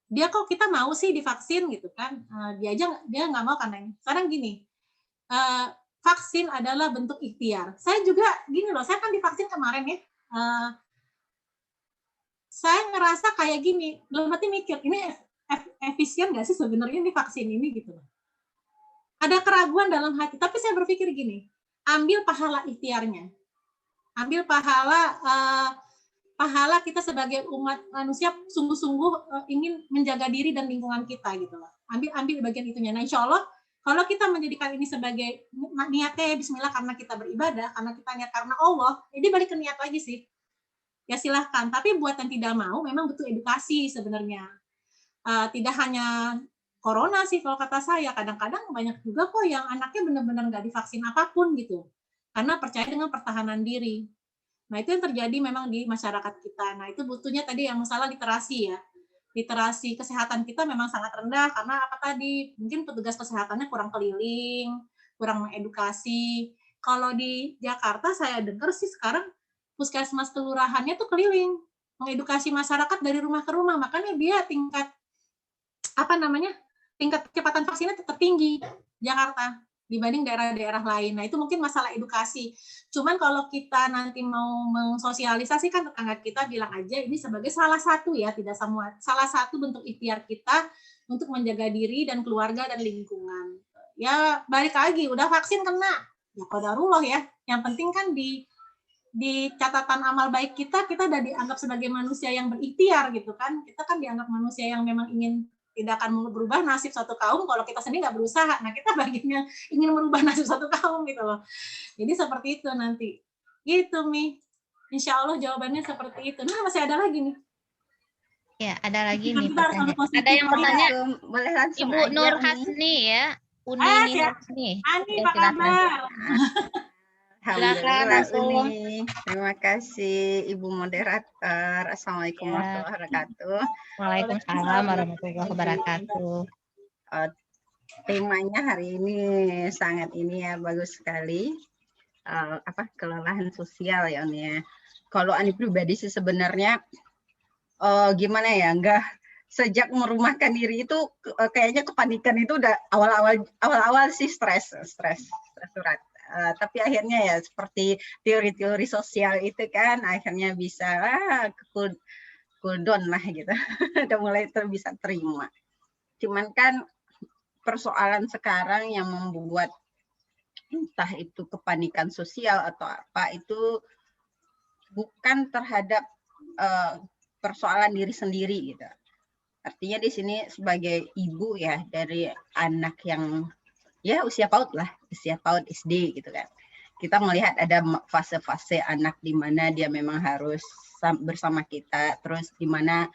dia kok kita mau sih divaksin gitu kan, dia nggak mau karena ini. Sekarang gini, vaksin adalah bentuk ikhtiar. Saya juga gini loh, saya kan divaksin kemarin ya. Saya ngerasa kayak gini, belum mati mikir ini efisien nggak sih sebenarnya ini vaksin ini gitu loh. Ada keraguan dalam hati, tapi saya berpikir gini, ambil pahala ikhtiarnya, ambil pahala kita sebagai umat manusia sungguh-sungguh ingin menjaga diri dan lingkungan kita gitu loh. Ambil bagian itunya. Nah, insya Allah kalau kita menjadikan ini sebagai niatnya Bismillah karena kita beribadah, karena kita niat karena Allah, jadi balik ke niat lagi sih. Ya silahkan. Tapi buat yang tidak mau, memang butuh edukasi sebenarnya. Tidak hanya corona sih kalau kata saya, kadang-kadang banyak juga kok yang anaknya benar-benar nggak divaksin apapun gitu, karena percaya dengan pertahanan diri. Nah, itu yang terjadi memang di masyarakat kita. Nah, itu butuhnya tadi yang masalah literasi ya. Literasi kesehatan kita memang sangat rendah karena apa tadi? Mungkin petugas kesehatannya kurang keliling, kurang mengedukasi. Kalau di Jakarta saya dengar sih sekarang puskesmas kelurahannya tuh keliling mengedukasi masyarakat dari rumah ke rumah. Makanya dia tingkat kecepatan vaksinnya tetap tinggi Jakarta dibanding daerah-daerah lain. Nah, itu mungkin masalah edukasi. Cuman kalau kita nanti mau mensosialisasikan tetangga kita, bilang aja ini sebagai salah satu ya, tidak semua, salah satu bentuk ikhtiar kita untuk menjaga diri dan keluarga dan lingkungan. Ya, balik lagi, udah vaksin kena, ya qadarullah ya. Yang penting kan di catatan amal baik kita udah dianggap sebagai manusia yang berikhtiar gitu kan. Kita kan dianggap manusia yang memang ingin tidak akan berubah nasib suatu kaum kalau kita sendiri nggak berusaha. Nah, kita bagiannya ingin merubah nasib suatu kaum gitu loh. Jadi seperti itu nanti. Gitu, Mi. Insya Allah jawabannya seperti itu. Nah, masih ada lagi nih. Ya, ada lagi nih Kita harus pertanyaan. positif, Ada yang bertanya, Boleh langsung Ibu aja, Nur Umi. Hasni ya. Uni siap. Hasni. Ani, Ya, apa silakan. kabar? Alhamdulillah, Silakan, Umi. Terima kasih, Ibu Moderator. Assalamualaikum Ya. warahmatullahi wabarakatuh. Waalaikumsalam warahmatullahi wabarakatuh. Temanya hari ini sangat ini ya, bagus sekali. Kelelahan sosial ya, Uni ya. Kalau Ani pribadi sih sebenarnya gimana ya, enggak sejak merumahkan diri itu kayaknya kepanikan itu udah awal-awal sih stres surat. Tapi akhirnya ya seperti teori-teori sosial itu kan akhirnya bisa cool down lah gitu. Udah mulai bisa terima. Cuman kan persoalan sekarang yang membuat entah itu kepanikan sosial atau apa itu bukan terhadap persoalan diri sendiri gitu. Artinya di sini sebagai ibu ya dari anak yang ya usia PAUD SD gitu kan. Kita melihat ada fase-fase anak di mana dia memang harus bersama kita, terus di mana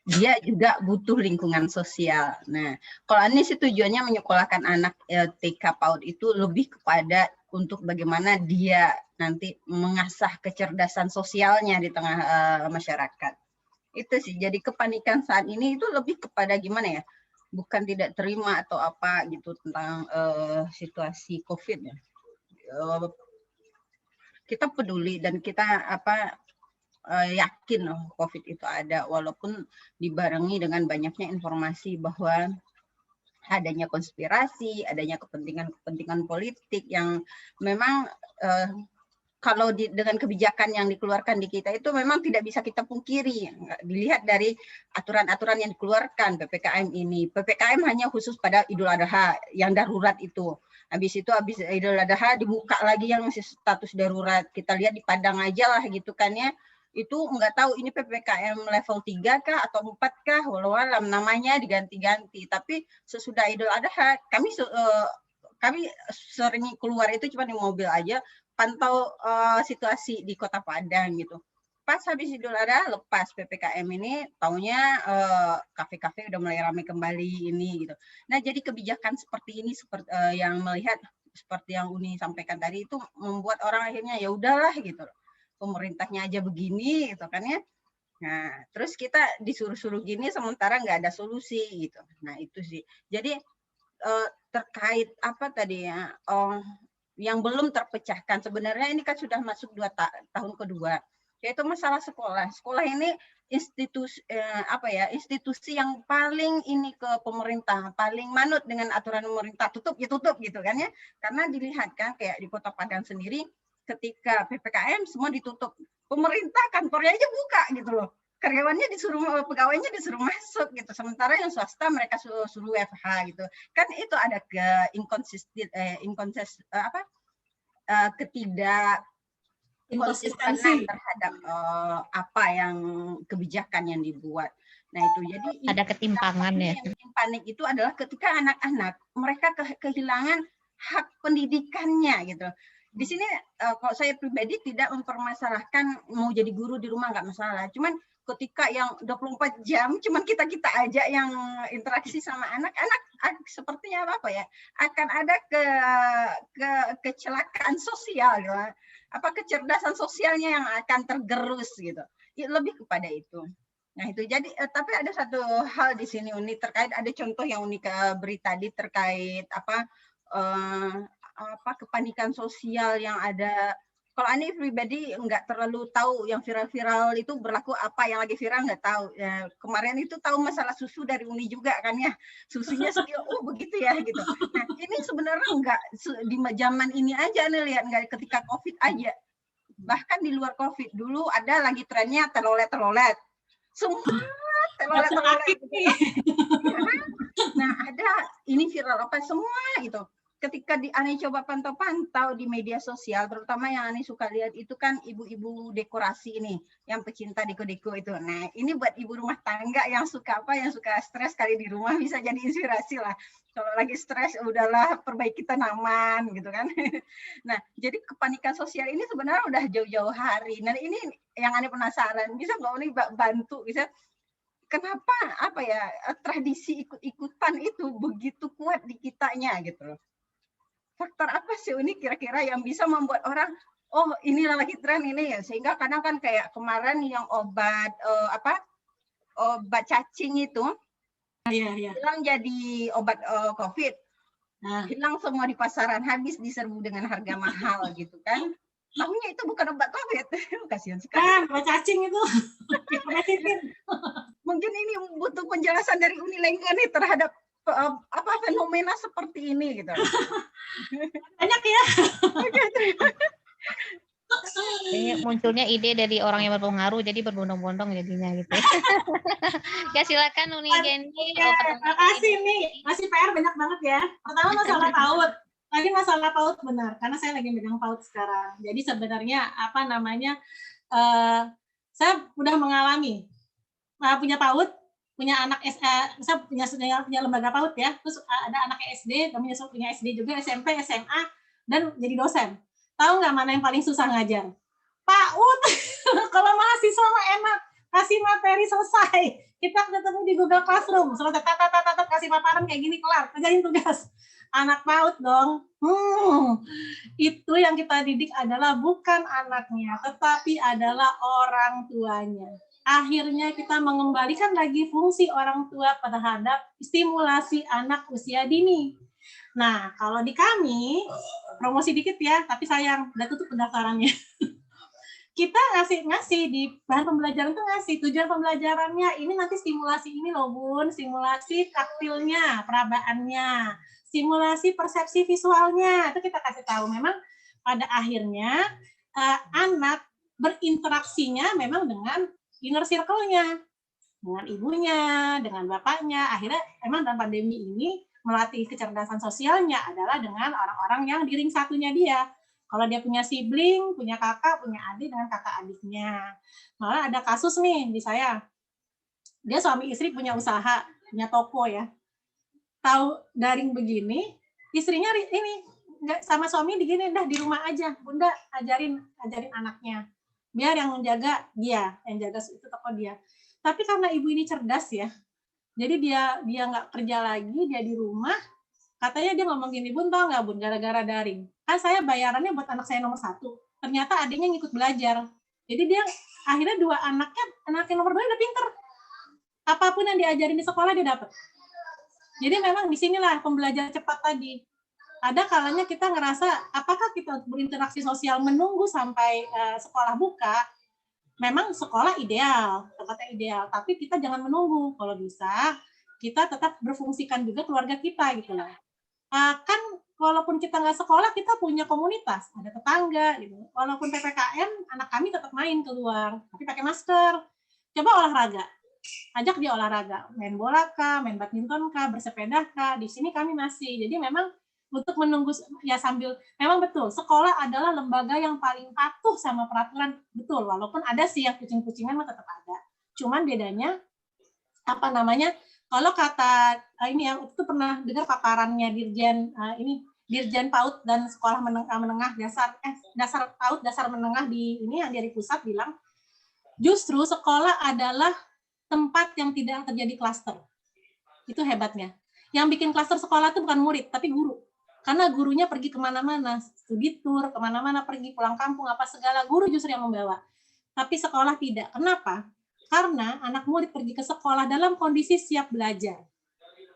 dia juga butuh lingkungan sosial. Nah, kalau ini sih tujuannya menyekolahkan anak TK PAUD itu lebih kepada untuk bagaimana dia nanti mengasah kecerdasan sosialnya di tengah masyarakat. Itu sih, jadi kepanikan saat ini itu lebih kepada gimana ya, bukan tidak terima atau apa gitu tentang situasi COVID ya. Kita peduli dan kita yakin COVID itu ada, walaupun dibarengi dengan banyaknya informasi bahwa adanya konspirasi, adanya kepentingan politik yang memang kalau dengan kebijakan yang dikeluarkan di kita itu memang tidak bisa kita pungkiri. Dilihat dari aturan-aturan yang dikeluarkan PPKM ini. PPKM hanya khusus pada Idul Adha yang darurat itu. Habis Idul Adha dibuka lagi yang status darurat. Kita lihat di Padang aja lah gitu kan ya. Itu nggak tahu ini PPKM level 3 kah atau 4 kah, walau alam namanya diganti-ganti. Tapi sesudah Idul Adha kami sering keluar itu cuma di mobil aja, pantau situasi di Kota Padang gitu. Pas habis Idul Adha lepas PPKM ini, taunya kafe-kafe udah mulai ramai kembali ini gitu. Nah, jadi kebijakan seperti ini yang melihat seperti yang Uni sampaikan tadi itu membuat orang akhirnya ya udahlah gitu. Pemerintahnya aja begini gitu kan ya. Nah, terus kita disuruh-suruh gini sementara nggak ada solusi gitu. Nah, itu sih. Jadi terkait apa tadi ya, yang belum terpecahkan sebenarnya ini kan sudah masuk tahun kedua, yaitu masalah sekolah. Sekolah ini institusi yang paling ini ke pemerintah, paling manut dengan aturan pemerintah, tutup ya tutup gitu kan ya. Karena dilihat kan kayak di Kota Padang sendiri ketika PPKM semua ditutup, pemerintah kantornya aja buka gitu loh. Karyawannya pegawainya disuruh masuk gitu. Sementara yang swasta mereka suruh WFH gitu. Kan itu ada inkonsistenan terhadap apa yang kebijakan yang dibuat. Nah itu jadi ada ketimpangan ya. Yang bikin panik itu adalah ketika anak-anak mereka kehilangan hak pendidikannya gitu. Di sini kalau saya pribadi tidak mempermasalahkan mau jadi guru di rumah nggak masalah. Cuman ketika yang 24 jam cuman kita aja yang interaksi sama anak-anak sepertinya apa ya? Akan ada kecelakaan sosial gitu. Apa kecerdasan sosialnya yang akan tergerus gitu. Lebih kepada itu. Nah itu jadi tapi ada satu hal di sini Uni terkait ada contoh yang Uni beri tadi terkait kepanikan sosial yang ada. Kalau Ani pribadi nggak terlalu tahu yang viral-viral itu berlaku apa yang lagi viral nggak tahu. Ya, kemarin itu tahu masalah susu dari Uni juga kan ya, susunya begitu ya gitu. Nah ini sebenarnya nggak di zaman ini aja nih lihat nggak ketika COVID aja, bahkan di luar COVID dulu ada lagi trennya telolet, semua telolet. Nah ada ini viral apa semua gitu. Ketika Ani coba pantau-pantau di media sosial, terutama yang Ani suka lihat itu kan ibu-ibu dekorasi ini, yang pecinta deko-deko itu. Nah, ini buat ibu rumah tangga yang suka stres kali di rumah bisa jadi inspirasi lah. Kalau lagi stres, udahlah perbaiki tanaman gitu kan. Nah, jadi kepanikan sosial ini sebenarnya udah jauh-jauh hari. Nah, ini yang Ani penasaran, bisa nggak Ani bantu, bisa kenapa tradisi ikut-ikutan itu begitu kuat di kitanya gitu loh. Faktor apa sih Uni kira-kira yang bisa membuat orang inilah lagi tren ini ya, sehingga kadang kan kayak kemarin yang obat cacing itu hilang jadi obat COVID, hilang semua di pasaran, habis diserbu dengan harga mahal gitu kan. Tahunya itu bukan obat COVID. Kasihan sekali. Obat cacing itu. Mungkin ini butuh penjelasan dari Uni Lengga nih terhadap fenomena seperti ini gitu. Banyak ya. Ini munculnya ide dari orang yang berpengaruh jadi berbondong-bondong jadinya gitu. Ya silakan Uni Geni. Terima kasih nih. Masih PR banyak banget ya. Pertama masalah PAUD. Tadi masalah PAUD benar karena saya lagi megang PAUD sekarang. Jadi sebenarnya saya udah mengalami punya PAUD, punya anak saya punya lembaga PAUD ya, terus ada anak SD, dan punya SD juga, SMP, SMA, dan jadi dosen. Tahu nggak mana yang paling susah ngajar? PAUD. Kalau mahasiswa mah enak, kasih materi selesai. Kita ketemu di Google Classroom, selesai kasih paparan kayak gini kelar, kerjain tugas. Anak PAUD dong. Itu yang kita didik adalah bukan anaknya, tetapi adalah orang tuanya. Akhirnya kita mengembalikan lagi fungsi orang tua terhadap stimulasi anak usia dini. Nah, kalau di kami, promosi dikit ya, tapi sayang, udah tutup pendaftarannya. Kita ngasih di bahan pembelajaran tuh ngasih tujuan pembelajarannya, ini nanti stimulasi ini loh Bun, stimulasi taktilnya, perabaannya, stimulasi persepsi visualnya, itu kita kasih tahu. Memang pada akhirnya anak berinteraksinya memang dengan inner circle-nya, dengan ibunya, dengan bapaknya. Akhirnya emang dalam pandemi ini melatih kecerdasan sosialnya adalah dengan orang-orang yang di ring satunya dia. Kalau dia punya sibling, punya kakak, punya adik, dengan kakak adiknya. Malah ada kasus nih di saya, dia suami istri punya usaha, punya toko ya. Tahu daring begini, istrinya ini nggak sama suami digini, dah di rumah aja, bunda ajarin anaknya, biar yang menjaga dia, yang jaga itu toko dia. Tapi karena ibu ini cerdas ya, jadi dia nggak kerja lagi, dia di rumah. Katanya dia ngomong gini, bun tau nggak bun, gara-gara daring. Kan saya bayarannya buat anak saya nomor 1. Ternyata adiknya ngikut belajar. Jadi dia akhirnya 2 anaknya, anak yang nomor 2 udah pinter. Apapun yang diajarin di sekolah dia dapat. Jadi memang disinilah pembelajaran cepat tadi. Ada kalanya kita ngerasa, apakah kita berinteraksi sosial menunggu sampai sekolah buka? Memang sekolah ideal, tempatnya ideal, tapi kita jangan menunggu. Kalau bisa, kita tetap berfungsikan juga keluarga kita gitu loh. Kan walaupun kita nggak sekolah, kita punya komunitas, ada tetangga gitu. Walaupun PPKM, anak kami tetap main keluar, tapi pakai masker. Coba olahraga, ajak dia olahraga, main bola kah, main badminton kah, bersepeda kah. Di sini kami masih. Jadi memang untuk menunggu ya sambil, memang betul sekolah adalah lembaga yang paling patuh sama peraturan, betul, walaupun ada sih yang kucing-kucingan mah tetap ada. Cuman bedanya apa namanya, kalau kata ini ya, itu pernah dengar paparannya Dirjen PAUD dan sekolah menengah dasar PAUD dasar menengah di ini yang dari pusat bilang, justru sekolah adalah tempat yang tidak terjadi klaster. Itu hebatnya. Yang bikin klaster sekolah itu bukan murid, tapi guru. Karena gurunya pergi kemana-mana, studi tour, kemana-mana pergi, pulang kampung, apa segala, guru justru yang membawa. Tapi sekolah tidak. Kenapa? Karena anak murid pergi ke sekolah dalam kondisi siap belajar.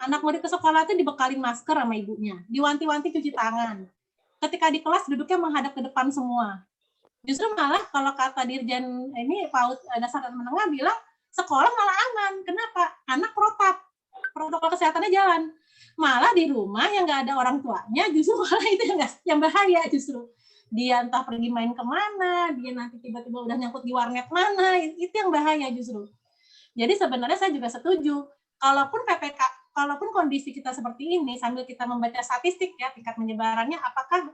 Anak murid ke sekolah itu dibekalin masker sama ibunya, diwanti-wanti cuci tangan. Ketika di kelas duduknya menghadap ke depan semua. Justru malah kalau kata Dirjen ini PAUD dasar dan menengah bilang, sekolah malah aman. Kenapa? Anak protokol kesehatannya jalan. Malah di rumah yang nggak ada orang tuanya, justru malah itu yang bahaya justru. Dia entah pergi main kemana, dia nanti tiba-tiba udah nyangkut di warnet mana, itu yang bahaya justru. Jadi sebenarnya saya juga setuju, kalaupun kondisi kita seperti ini, sambil kita membaca statistik ya, tingkat menyebarannya apakah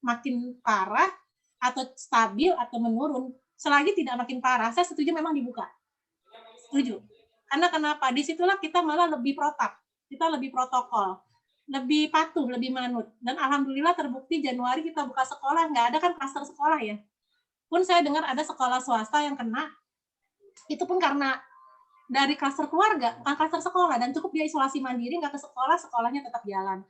makin parah, atau stabil, atau menurun, selagi tidak makin parah, saya setuju memang dibuka. Setuju. Karena kenapa? Disitulah kita malah lebih protap. Kita lebih protokol, lebih patuh, lebih manut. Dan alhamdulillah terbukti Januari kita buka sekolah, nggak ada kan klaster sekolah ya. Pun saya dengar ada sekolah swasta yang kena, itu pun karena dari klaster keluarga, bukan klaster sekolah, dan cukup dia isolasi mandiri, nggak ke sekolah, sekolahnya tetap jalan.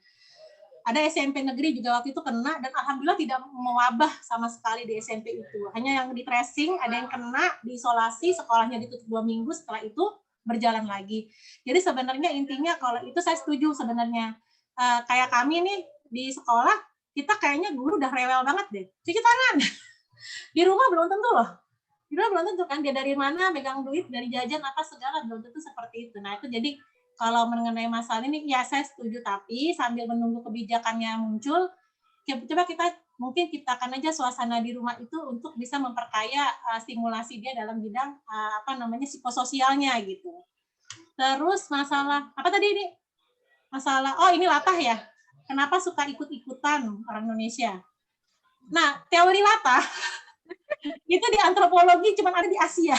Ada SMP negeri juga waktu itu kena, dan alhamdulillah tidak mewabah sama sekali di SMP itu. Hanya yang di tracing, ada yang kena, diisolasi, sekolahnya ditutup 2 minggu, setelah itu berjalan lagi. Jadi sebenarnya intinya kalau itu saya setuju sebenarnya. Kayak kami nih di sekolah, kita kayaknya guru udah rewel banget deh. Cuci tangan. Di rumah belum tentu loh. Di rumah belum tentu kan, dia dari mana, megang duit, dari jajan, apa segala, belum tentu seperti itu. Nah itu jadi kalau mengenai masalah ini, ya saya setuju, tapi sambil menunggu kebijakannya muncul, coba kita mungkin ciptakan aja suasana di rumah itu untuk bisa memperkaya stimulasi dia dalam bidang psikososialnya gitu. Terus masalah apa tadi ini? Masalah ini latah ya. Kenapa suka ikut-ikutan orang Indonesia? Nah, teori latah itu di antropologi cuma ada di Asia.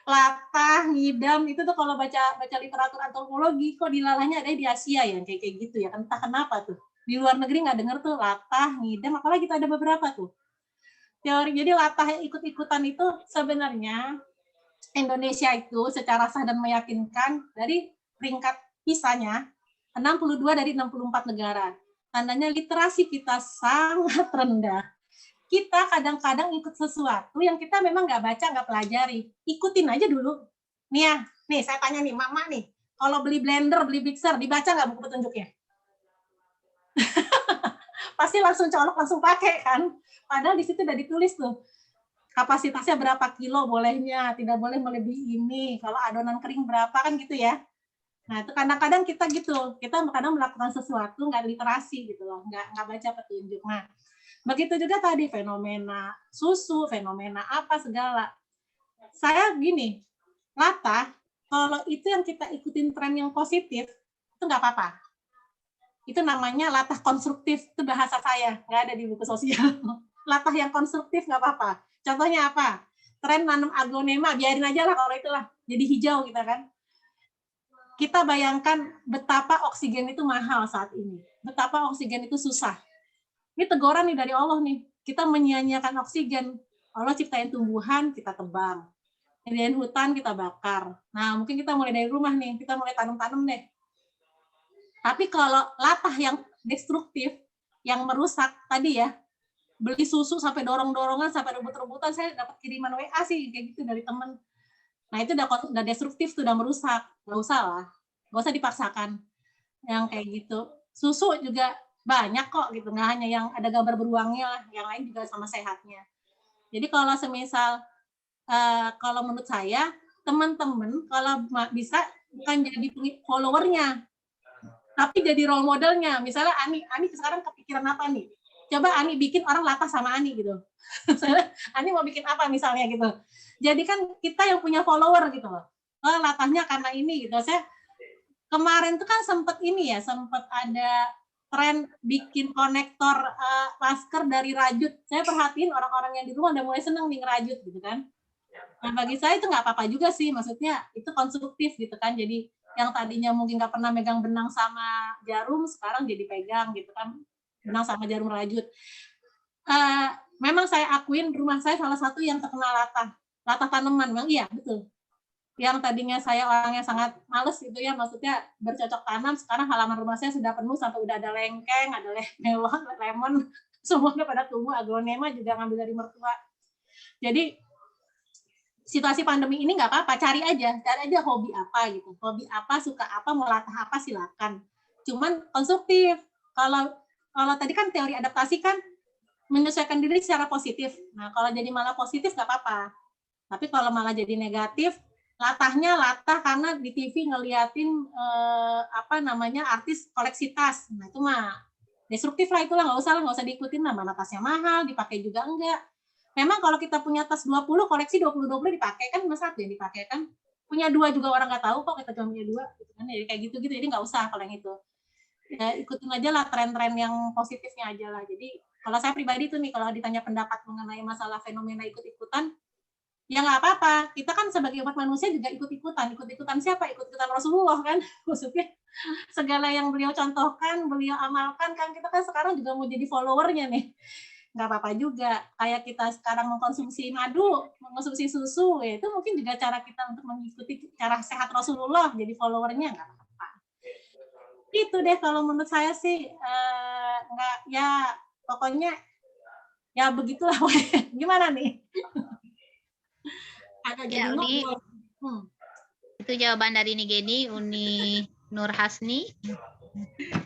Latah, ngidam itu tuh kalau baca literatur antropologi kok dilalahnya ada di Asia ya, kayak gitu ya. Entah kenapa tuh. Di luar negeri nggak dengar tuh latah, ngidam, apalagi kita ada beberapa tuh teori. Jadi latah ikut-ikutan itu sebenarnya Indonesia itu secara sah dan meyakinkan dari peringkat PISA-nya 62 dari 64 negara. Tandanya literasi kita sangat rendah. Kita kadang-kadang ikut sesuatu yang kita memang nggak baca, nggak pelajari. Ikutin aja dulu. Nih ya, nih saya tanya nih, Mama nih, kalau beli blender, beli mixer, dibaca nggak buku petunjuknya? Pasti langsung colok, langsung pakai kan. Padahal di situ udah ditulis tuh kapasitasnya berapa kilo bolehnya, tidak boleh melebihi ini. Kalau adonan kering berapa kan gitu ya. Nah itu kadang-kadang kita gitu, kita kadang melakukan sesuatu nggak literasi gitu loh, nggak baca petunjuk. Nah Begitu juga tadi fenomena susu, fenomena apa segala. Saya gini, latah, kalau itu yang kita ikutin tren yang positif, itu nggak apa-apa. Itu namanya latah konstruktif, itu bahasa saya, nggak ada di buku sosial. Latah yang konstruktif nggak apa-apa. Contohnya apa? Tren nanam aglonema, biarin aja lah kalau itulah. Jadi hijau kita kan. Kita bayangkan betapa oksigen itu mahal saat ini. Betapa oksigen itu susah. Ini teguran nih dari Allah nih. Kita menyia-nyiakan oksigen. Allah ciptain tumbuhan, kita tebang. Nyediain hutan, kita bakar. Nah, mungkin kita mulai dari rumah nih. Kita mulai tanam-tanam deh. Tapi kalau latah yang destruktif, yang merusak tadi ya, beli susu sampai dorong-dorongan, sampai rebut-rebutan, saya dapat kiriman WA sih kayak gitu dari temen. Nah itu udah destruktif, tuh udah merusak, nggak usah lah, nggak usah dipaksakan yang kayak gitu. Susu juga banyak kok gitu, nggak hanya yang ada gambar beruangnya lah, yang lain juga sama sehatnya. Jadi kalau semisal, kalau menurut saya teman-teman kalau bisa bukan jadi followernya, tapi jadi role modelnya. Misalnya Ani sekarang kepikiran apa nih? Coba Ani bikin orang latah sama Ani gitu. Ani mau bikin apa misalnya gitu. Jadi kan kita yang punya follower gitu loh. Oh, latahnya karena ini gitu. Saya kemarin tuh kan sempat ada tren bikin konektor masker dari rajut. Saya perhatiin orang-orang yang di rumah udah mulai seneng nih ngerajut gitu kan. Nah bagi saya itu nggak apa-apa juga sih. Maksudnya itu konstruktif gitu kan. Jadi yang tadinya mungkin nggak pernah megang benang sama jarum, sekarang jadi pegang gitu kan, benang sama jarum rajut. Memang saya akuin rumah saya salah satu yang terkena latah tanaman, memang iya betul. Yang tadinya saya orangnya sangat males gitu ya, maksudnya bercocok tanam, sekarang halaman rumah saya sudah penuh sampai udah ada lengkeng, ada melon, lemon, semuanya pada tumbuh, aglonema juga ngambil dari mertua. Jadi situasi pandemi ini nggak apa-apa, cari aja hobi apa gitu, hobi apa, suka apa, mau latah apa silakan. Cuman konstruktif. Kalau tadi kan teori adaptasi kan menyesuaikan diri secara positif. Nah kalau jadi malah positif nggak apa-apa. Tapi kalau malah jadi negatif, latahnya latah karena di TV ngeliatin artis koleksi tas. Nah itu mah destruktif lah, itulah nggak usah diikutin lah, mana tasnya mahal, dipakai juga enggak. Memang kalau kita punya tas 20, koleksi 20-20 dipakai kan, masa yang dipakai kan. Punya 2 juga orang nggak tahu kok kita cuma punya 2 gitu kan. Jadi kayak gitu-gitu, jadi nggak usah kalau yang itu. Ya, ikutin aja lah tren-tren yang positifnya aja lah. Jadi kalau saya pribadi tuh nih, kalau ditanya pendapat mengenai masalah fenomena ikut-ikutan, ya nggak apa-apa. Kita kan sebagai umat manusia juga ikut-ikutan. Ikut-ikutan siapa? Ikut-ikutan Rasulullah kan. Maksudnya segala yang beliau contohkan, beliau amalkan kan, kita kan sekarang juga mau jadi followernya nih. Nggak apa-apa juga. Kayak kita sekarang mengkonsumsi madu, mengkonsumsi susu, ya itu mungkin juga cara kita untuk mengikuti cara sehat Rasulullah, jadi followernya nggak apa-apa. Itu deh kalau menurut saya sih, nggak, ya pokoknya ya begitulah. Gimana nih? Agak Ya, jadi Uni, itu jawaban dari Nigeni, Uni Nur Hasni.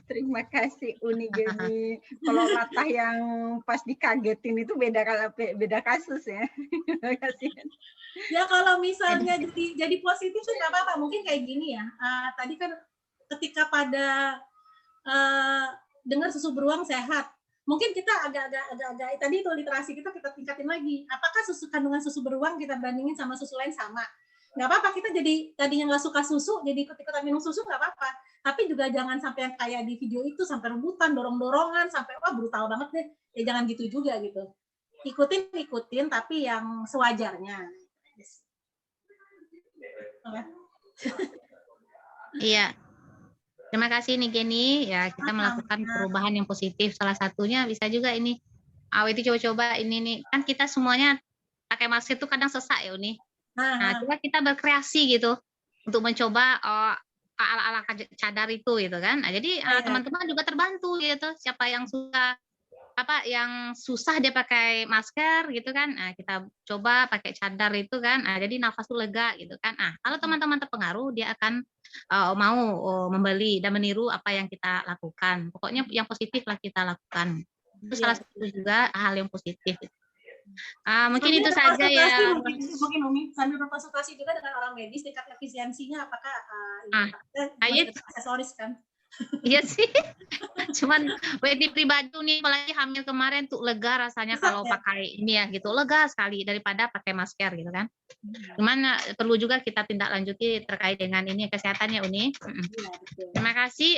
Terima kasih Uni Geni. Kalau latah yang pas dikagetin itu beda kasus ya. Terima kasih. Ya kalau misalnya jadi positif sih nggak apa-apa. Mungkin kayak gini ya. Tadi kan ketika pada dengar susu beruang sehat, mungkin kita agak tadi itu literasi kita tingkatin lagi. Apakah kandungan susu beruang kita bandingin sama susu lain sama? Nggak apa-apa, kita jadi tadinya nggak suka susu, jadi ikut-ikutan minum susu nggak apa-apa. Tapi juga jangan sampai yang kayak di video itu, sampai rebutan, dorong-dorongan, sampai wah brutal banget deh. Ya jangan gitu juga gitu. Ikutin, tapi yang sewajarnya. Iya. Terima kasih nih Geni. Ya, kita melakukan perubahan yang positif. Salah satunya bisa juga ini. Itu coba-coba ini nih. Kan kita semuanya pakai masker itu kadang sesak ya Uni. Nah, coba kita berkreasi gitu untuk mencoba ala-ala cadar itu gitu kan. Nah, jadi teman-teman juga terbantu gitu. Siapa yang yang susah dia pakai masker gitu kan. Nah, kita coba pakai cadar itu kan. Nah, jadi nafas tuh lega gitu kan. Nah, kalau teman-teman terpengaruh dia akan mau membeli dan meniru apa yang kita lakukan. Pokoknya yang positif lah kita lakukan. Itu salah satu juga hal yang positif. Mungkin itu saja ya. Mungkin Umi sambil berkonsultasi juga dengan orang medis tingkat efisiensinya apakah aksesoris kan? Iya sih. Cuman WD pribadi nih, apalagi hamil kemarin tuh lega rasanya Bisa kalau ya? pakai ini ya gitu, lega sekali daripada pakai masker gitu kan. Cuman perlu juga kita tindak lanjuti terkait dengan ini kesehatannya Uni. Iya, betul. Terima kasih.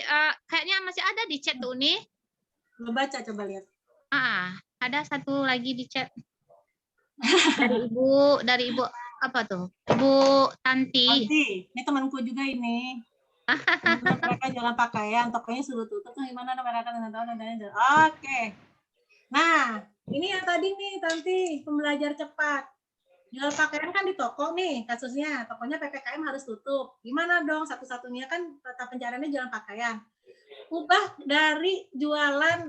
Kayaknya masih ada di chat tuh Uni. Coba baca, coba lihat. Ada satu lagi di chat dari ibu apa tuh? Ibu Tanti. Nanti, ini temanku juga ini. Teman-teman mereka jalan pakaian, tokonya suruh tutup. Tuh gimana mereka dengan tahu dan Oke. Nah, ini yang tadi nih Tanti, pembelajar cepat. Jual pakaian kan di toko nih kasusnya, tokonya PPKM harus tutup. Gimana dong satu-satunya kan tetap pencariannya jualan pakaian. Ubah dari jualan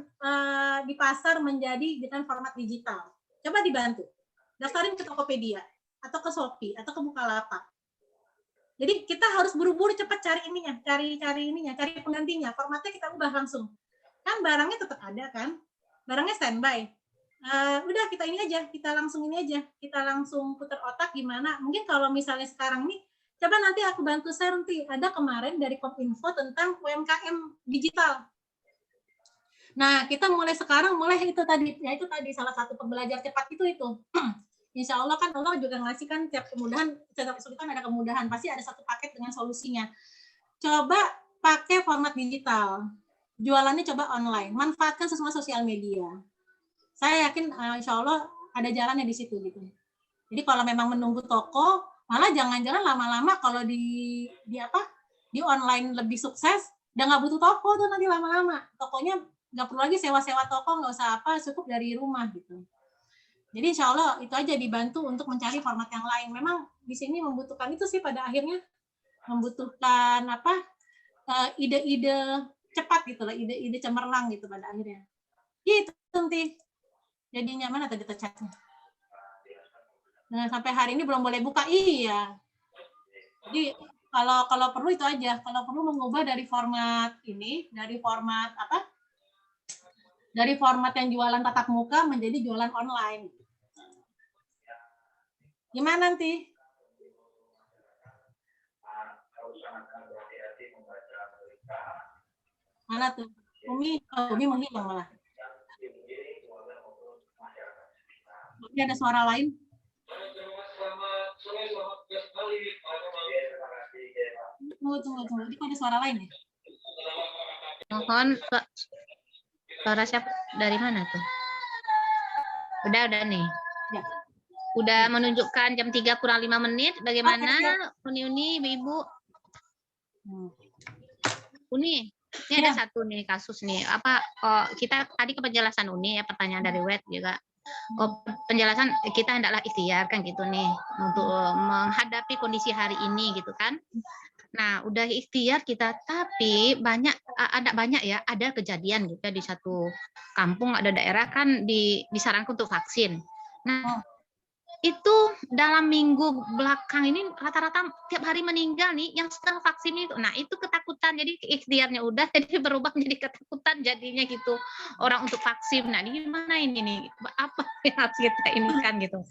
di pasar menjadi dengan format digital. Coba dibantu. Daftarin ke Tokopedia atau ke Shopee atau ke Bukalapak. Jadi kita harus buru-buru cepat cari ininya, cari penggantinya. Formatnya kita ubah langsung. Kan barangnya tetap ada kan? Barangnya standby. Udah kita ini aja, kita langsung putar otak gimana. Mungkin kalau misalnya sekarang nih, coba nanti aku bantu share nanti. Ada kemarin dari Kominfo tentang UMKM digital. Nah, kita mulai itu tadi salah satu pembelajar cepat itu. Insya Allah kan Allah juga ngasih kan tiap kemudahan, setiap kesulitan ada kemudahan, pasti ada satu paket dengan solusinya. Coba pakai format digital, jualannya coba online, manfaatkan semua sosial media. Saya yakin insya Allah ada jalannya di situ gitu. Jadi kalau memang menunggu toko, malah jangan-jangan lama-lama kalau di online lebih sukses, udah nggak butuh toko tuh nanti lama-lama. Tokonya nggak perlu lagi sewa-sewa toko, nggak usah apa, cukup dari rumah gitu. Jadi insya Allah itu aja dibantu untuk mencari format yang lain. Memang di sini membutuhkan itu sih pada akhirnya, membutuhkan ide-ide cepat gitu lah, ide-ide cemerlang gitu pada akhirnya. Gitu nanti. Jadinya mana tadi tercatnya? Nah, sampai hari ini belum boleh buka. Iya. Jadi kalau perlu itu aja. Kalau perlu mengubah dari format ini, dari format yang jualan tatap muka menjadi jualan online. Gimana nanti? Mana tuh? Umi menghilang malah. Ini ada suara lain? Tunggu. Ini ada suara lain ya? Mohon suara siapa? Dari mana tuh? Udah nih. Ya. Udah menunjukkan jam 3 kurang 5 menit. Bagaimana Uni, Ibu? Uni, ini ada satu nih kasus nih. Kita tadi ke penjelasan Uni ya, pertanyaan dari web juga. Penjelasan kita hendaklah ikhtiar kan gitu nih untuk menghadapi kondisi hari ini gitu kan. Nah, udah ikhtiar kita, tapi ada kejadian gitu ya di satu kampung, ada daerah kan disarankan untuk vaksin. Nah, itu dalam minggu belakang ini rata-rata tiap hari meninggal nih yang setelah vaksin itu. Nah, itu ketakutan. Jadi ikhtiarnya udah jadi berubah menjadi ketakutan jadinya gitu. Orang untuk vaksin. Nah, ini gimana ini nih? Apa yang harus kita inikan gitu?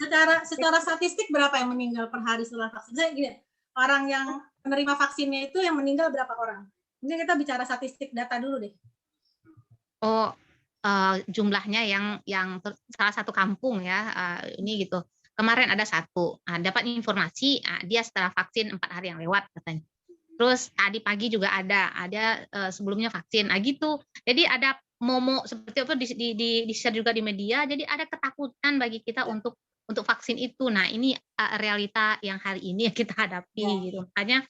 Secara statistik berapa yang meninggal per hari setelah vaksin? Saya gini, orang yang menerima vaksinnya itu yang meninggal berapa orang? Ini kita bicara statistik data dulu deh. Jumlahnya yang salah satu kampung ya, ini gitu. Kemarin ada satu, dapat informasi dia setelah vaksin 4 hari yang lewat katanya. Terus tadi pagi juga ada sebelumnya vaksin, gitu. Jadi ada momo seperti itu di share juga di media. Jadi ada ketakutan bagi kita untuk vaksin itu. Nah, ini realita yang hari ini kita hadapi gitu. Makanya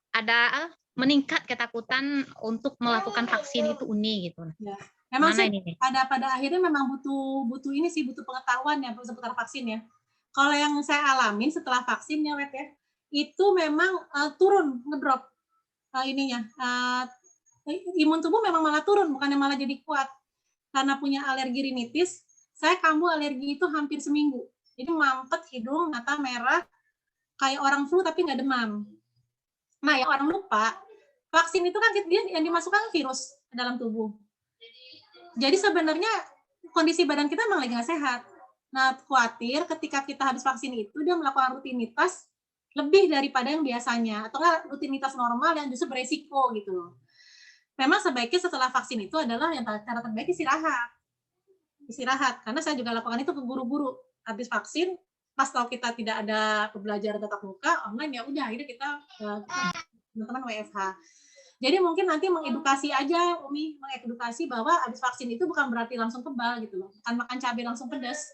ada meningkat ketakutan untuk melakukan vaksin itu Uni gitu. Ya. Memang sih pada akhirnya memang butuh pengetahuan ya seputar vaksin ya. Kalau yang saya alamin setelah vaksinnya Wet ya, itu memang turun ngedrop imun tubuh memang malah turun, bukannya malah jadi kuat. Karena punya alergi rinitis, saya kambuh alergi itu hampir seminggu. Jadi mampet hidung, mata merah, kayak orang flu tapi nggak demam. Nah, yang orang lupa, vaksin itu kan dia yang dimasukkan virus ke dalam tubuh. Jadi sebenarnya kondisi badan kita memang lagi nggak sehat. Nah, khawatir ketika kita habis vaksin itu dia melakukan rutinitas lebih daripada yang biasanya, atau rutinitas normal yang justru beresiko gitu. memang sebaiknya setelah vaksin itu adalah yang cara terbaik istirahat, karena saya juga lakukan itu ke guru-guru habis vaksin, pas tahu kita tidak ada pembelajaran tatap muka online, ya udah akhirnya kita teman-teman WFH. Jadi mungkin nanti mengedukasi aja, Umi, mengedukasi bahwa habis vaksin itu bukan berarti langsung kebal gitu loh, bukan makan cabai langsung pedas,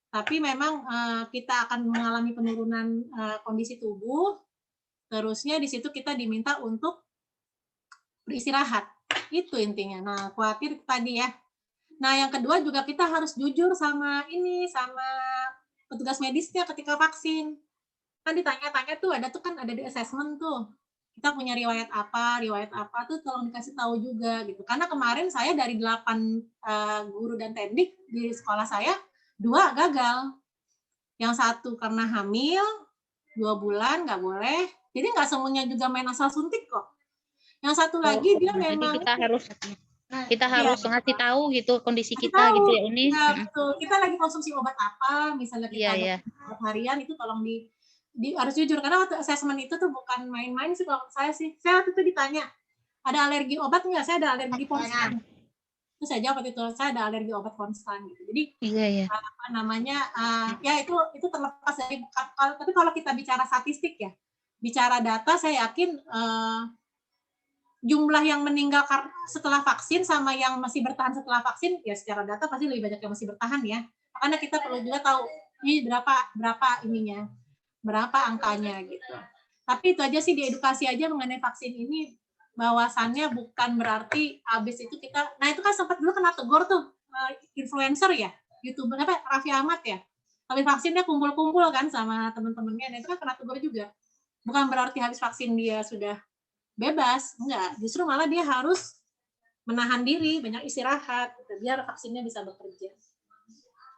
tapi memang kita akan mengalami penurunan kondisi tubuh, terusnya di situ kita diminta untuk beristirahat, itu intinya. Nah, khawatir tadi ya. Nah, yang kedua juga kita harus jujur sama petugas medisnya ketika vaksin. Kan ditanya-tanya tuh, ada di assessment tuh. Kita punya riwayat apa tuh tolong dikasih tahu juga gitu. Karena kemarin saya dari 8 guru dan teknik di sekolah saya, 2 gagal. Yang 1 karena hamil, 2 bulan nggak boleh. Jadi nggak semuanya juga main asal suntik kok. Yang 1 lagi dia memang kita harus ngasih tahu gitu kondisi kita gitu ya Uni. Ya, betul. Kita lagi konsumsi obat apa, misalnya kita ada obat harian, itu tolong harus jujur, karena waktu assessment itu tuh bukan main-main sih kalau saya sih. Saya waktu itu ditanya, ada alergi obat nggak? Saya ada alergi konstan. Terus saya jawab waktu itu, saya ada alergi obat konstan gitu. Jadi apa namanya, ya itu terlepas dari, tapi kalau kita bicara statistik ya, bicara data, saya yakin jumlah yang meninggal setelah vaksin sama yang masih bertahan setelah vaksin, ya secara data pasti lebih banyak yang masih bertahan ya. Makanya kita perlu juga tahu ini berapa angkanya gitu. Tapi itu aja sih, diedukasi aja mengenai vaksin ini, bahwasannya bukan berarti habis itu kita, nah itu kan sempat dulu kena tegur tuh influencer ya, YouTuber Raffi Ahmad ya. Habis vaksinnya kumpul-kumpul kan sama teman-temannya, nah itu kan kena tegur juga. Bukan berarti habis vaksin dia sudah bebas, enggak, justru malah dia harus menahan diri, banyak istirahat biar vaksinnya bisa bekerja.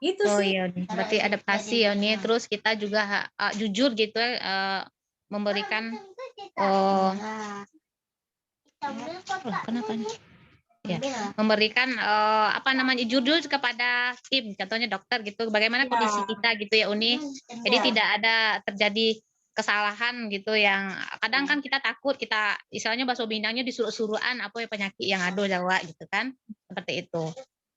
Itu sih. Iya, berarti adaptasi ya nih. Terus kita juga jujur gitu memberikan kenapa nih? Ya, memberikan jujur kepada tim, contohnya dokter gitu, bagaimana kondisi kita gitu ya Uni. Jadi tidak ada terjadi kesalahan gitu yang kadang kan kita takut, kita misalnya bakso bindangnya disuruh-suruhan apa ya penyakit yang ada Jawa gitu kan, seperti itu.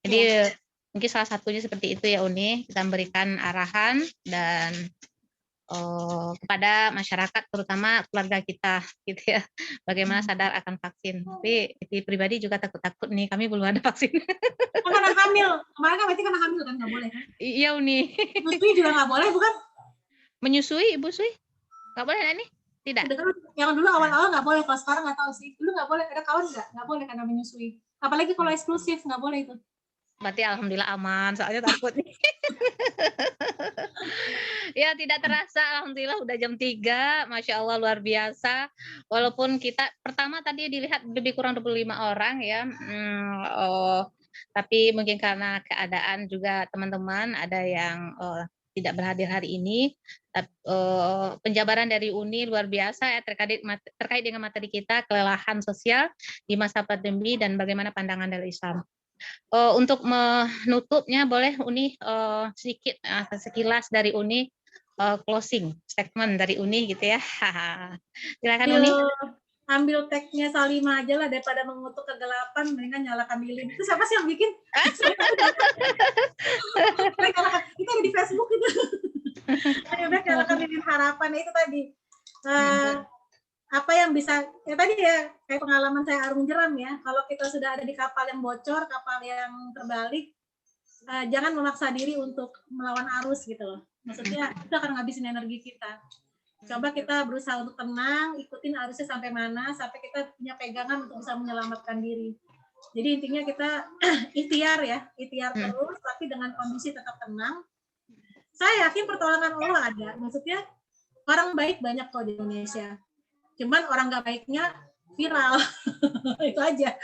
Jadi mungkin salah satunya seperti itu ya Uni, kita memberikan arahan dan kepada masyarakat terutama keluarga kita gitu ya, bagaimana sadar akan vaksin. Tapi di pribadi juga takut-takut nih, kami belum ada vaksin. Karena hamil, kemarin kan berarti karena hamil kan nggak boleh kan? Iya Uni. Menyusui juga nggak boleh bukan? Menyusui, Ibu Sui? Nggak boleh nih? Tidak. Yang dulu awal-awal nggak boleh, kalau sekarang nggak tahu sih. Dulu nggak boleh, ada kawan nggak boleh karena menyusui. Apalagi kalau eksklusif nggak boleh itu. Berarti alhamdulillah aman, soalnya takut nih. Ya tidak terasa, alhamdulillah udah jam 3, Masya Allah luar biasa. Walaupun kita pertama tadi dilihat lebih kurang 25 orang ya, tapi mungkin karena keadaan juga teman-teman ada yang tidak berhadir hari ini. Penjabaran dari Uni luar biasa ya terkait dengan materi kita, kelelahan sosial di masa pandemi dan bagaimana pandangan dari Islam. Untuk menutupnya boleh Uni sedikit sekilas dari Uni, closing statement dari Uni gitu ya. Silakan Uni. Ambil tag-nya Salima aja lah, daripada mengutuk kegelapan, mendingan nyalakan lilin. Itu siapa sih yang bikin? Itu ada di Facebook itu. Udah nyalakan lilin harapan, itu tadi. Apa yang bisa, ya tadi ya, kayak pengalaman saya arung jeram ya, kalau kita sudah ada di kapal yang bocor, kapal yang terbalik, jangan memaksa diri untuk melawan arus gitu loh. Maksudnya itu akan ngabisin energi kita. Coba kita berusaha untuk tenang, ikutin arusnya sampai mana, sampai kita punya pegangan untuk bisa menyelamatkan diri. Jadi intinya kita ikhtiar terus, tapi dengan kondisi tetap tenang. Saya yakin pertolongan Allah ada. Maksudnya orang baik banyak kok di Indonesia. Cuman orang nggak baiknya viral. Itu aja.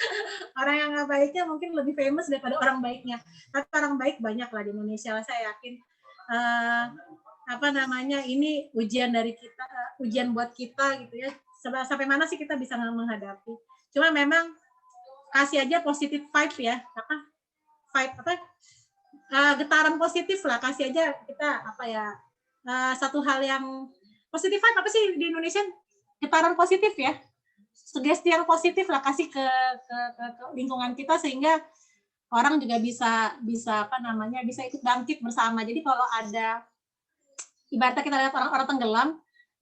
Orang yang nggak baiknya mungkin lebih famous daripada orang baiknya. Tapi orang baik banyak lah di Indonesia. Saya yakin ini ujian dari kita, ujian buat kita gitu ya. Sampai mana sih kita bisa menghadapi. Cuma memang kasih aja positive vibe ya. Getaran positif lah, kasih aja kita satu hal yang positif vibe, apa sih di Indonesia? Getaran positif ya. sugesti yang positif lah, kasih ke lingkungan kita sehingga orang juga bisa bisa ikut bangkit bersama. Jadi kalau ada ibaratnya kita lihat orang-orang tenggelam,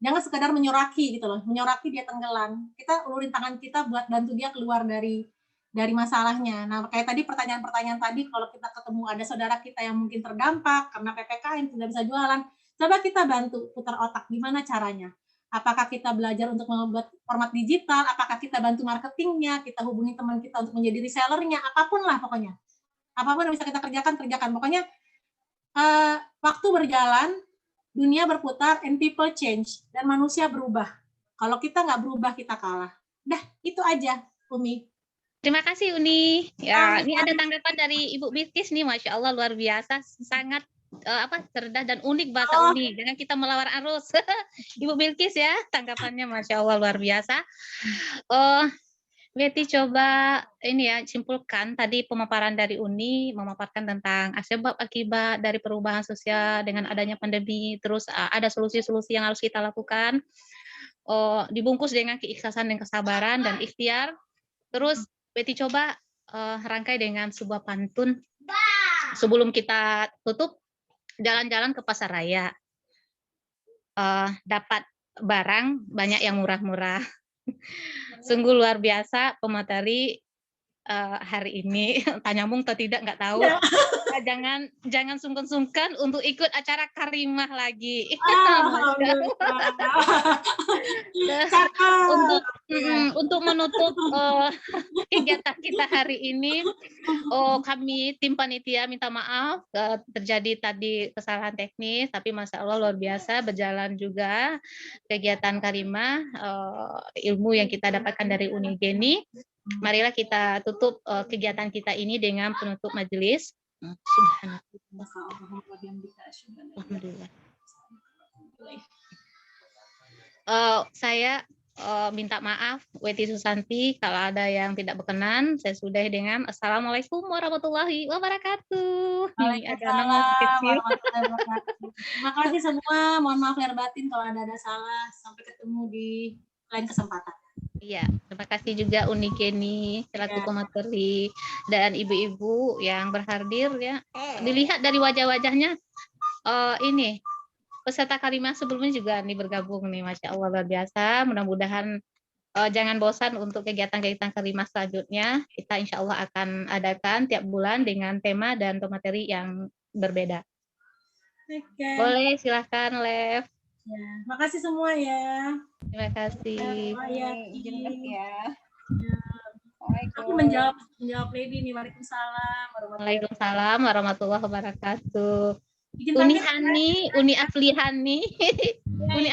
jangan sekedar menyoraki gitu loh, menyoraki dia tenggelam. Kita ulurin tangan kita buat bantu dia keluar dari masalahnya. Nah, kayak tadi pertanyaan-pertanyaan tadi, kalau kita ketemu ada saudara kita yang mungkin terdampak karena PPKM tidak bisa jualan, coba kita bantu putar otak gimana caranya. Apakah kita belajar untuk membuat format digital, apakah kita bantu marketingnya, kita hubungi teman kita untuk menjadi resellernya, apapun lah pokoknya. Apapun yang bisa kita kerjakan. Pokoknya waktu berjalan, dunia berputar, and people change, dan manusia berubah. Kalau kita nggak berubah, kita kalah. Dah, itu aja, Umi. Terima kasih Uni. Ya, ini ada tanggapan dari Ibu Bilkis nih, Masya Allah luar biasa, sangat cerdas dan unik bahasa Uni. Jangan kita melawan arus. Ibu Bilkis ya, tanggapannya Masya Allah luar biasa. Betty coba ini ya simpulkan tadi pemaparan dari Uni, memaparkan tentang sebab akibat dari perubahan sosial dengan adanya pandemi, terus ada solusi-solusi yang harus kita lakukan, dibungkus dengan keikhlasan dan kesabaran dan ikhtiar. Terus Betty coba rangkai dengan sebuah pantun sebelum kita tutup. Jalan-jalan ke pasar raya, dapat barang banyak yang murah-murah. Sungguh luar biasa pemateri hari ini. Tanyamung atau tidak nggak tahu. Jangan sungkan-sungkan untuk ikut acara Karimah lagi. Untuk menutup kegiatan kita hari ini, kami tim panitia minta maaf terjadi tadi kesalahan teknis, tapi Masya Allah luar biasa berjalan juga kegiatan Karimah, ilmu yang kita dapatkan dari Unigeni. Marilah kita tutup kegiatan kita ini dengan penutup majelis. Alhamdulillah. Saya minta maaf, Weti Susanti, kalau ada yang tidak berkenan, saya sudahi dengan Assalamualaikum warahmatullahi wabarakatuh. Terima kasih semua, mohon maaf lahir batin kalau ada salah. Sampai ketemu di lain kesempatan. Iya, terima kasih juga Unigeni selaku pemateri dan ibu-ibu yang berhadir ya. Dilihat dari wajah-wajahnya, ini peserta Karimah sebelumnya juga nih bergabung nih, Masya Allah luar biasa. Mudah-mudahan jangan bosan untuk kegiatan-kegiatan Karimah selanjutnya. Kita insya Allah akan adakan tiap bulan dengan tema dan pemateri yang berbeda. Boleh, silahkan Lev. Ya, makasih semua ya. Terima kasih. Aku menjawab Lady nih. Waalaikumsalam warahmatullahi wabarakatuh. Uni Aflihani, Uni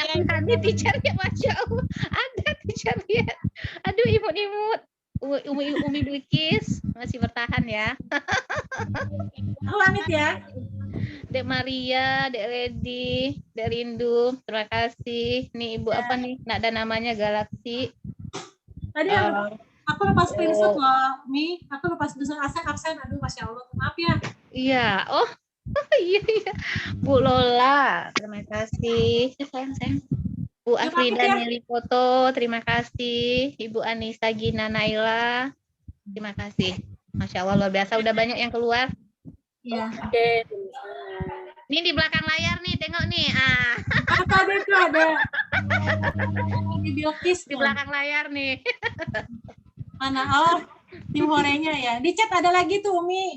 Aflihani teachernya Masya Allah. Ada teachernya. Aduh imut-imut. Umi Bilkis masih bertahan ya. Aku pamit ya. Dek Maria, Dek Lady, Dek Rindu, terima kasih. Nih Ibu apa nih? Nggak ada namanya Galaksi. Tadi aku lepas screenshot loh, Mi. Aku lepas screenshot absen. Aduh, Masya Allah. Maaf ya. Iya. Oh, iya. Bu Lola, terima kasih. Sayang. Bu Afrida Nili Foto, terima kasih. Ibu Anissa Gina Naila, terima kasih. Masya Allah luar biasa. Udah banyak yang keluar. Iya. Ini di belakang layar nih, tengok nih. Ada. Ini Bilkis di belakang layar nih. Mana? Oh, tim horenya ya. Di chat ada lagi tuh, Umi.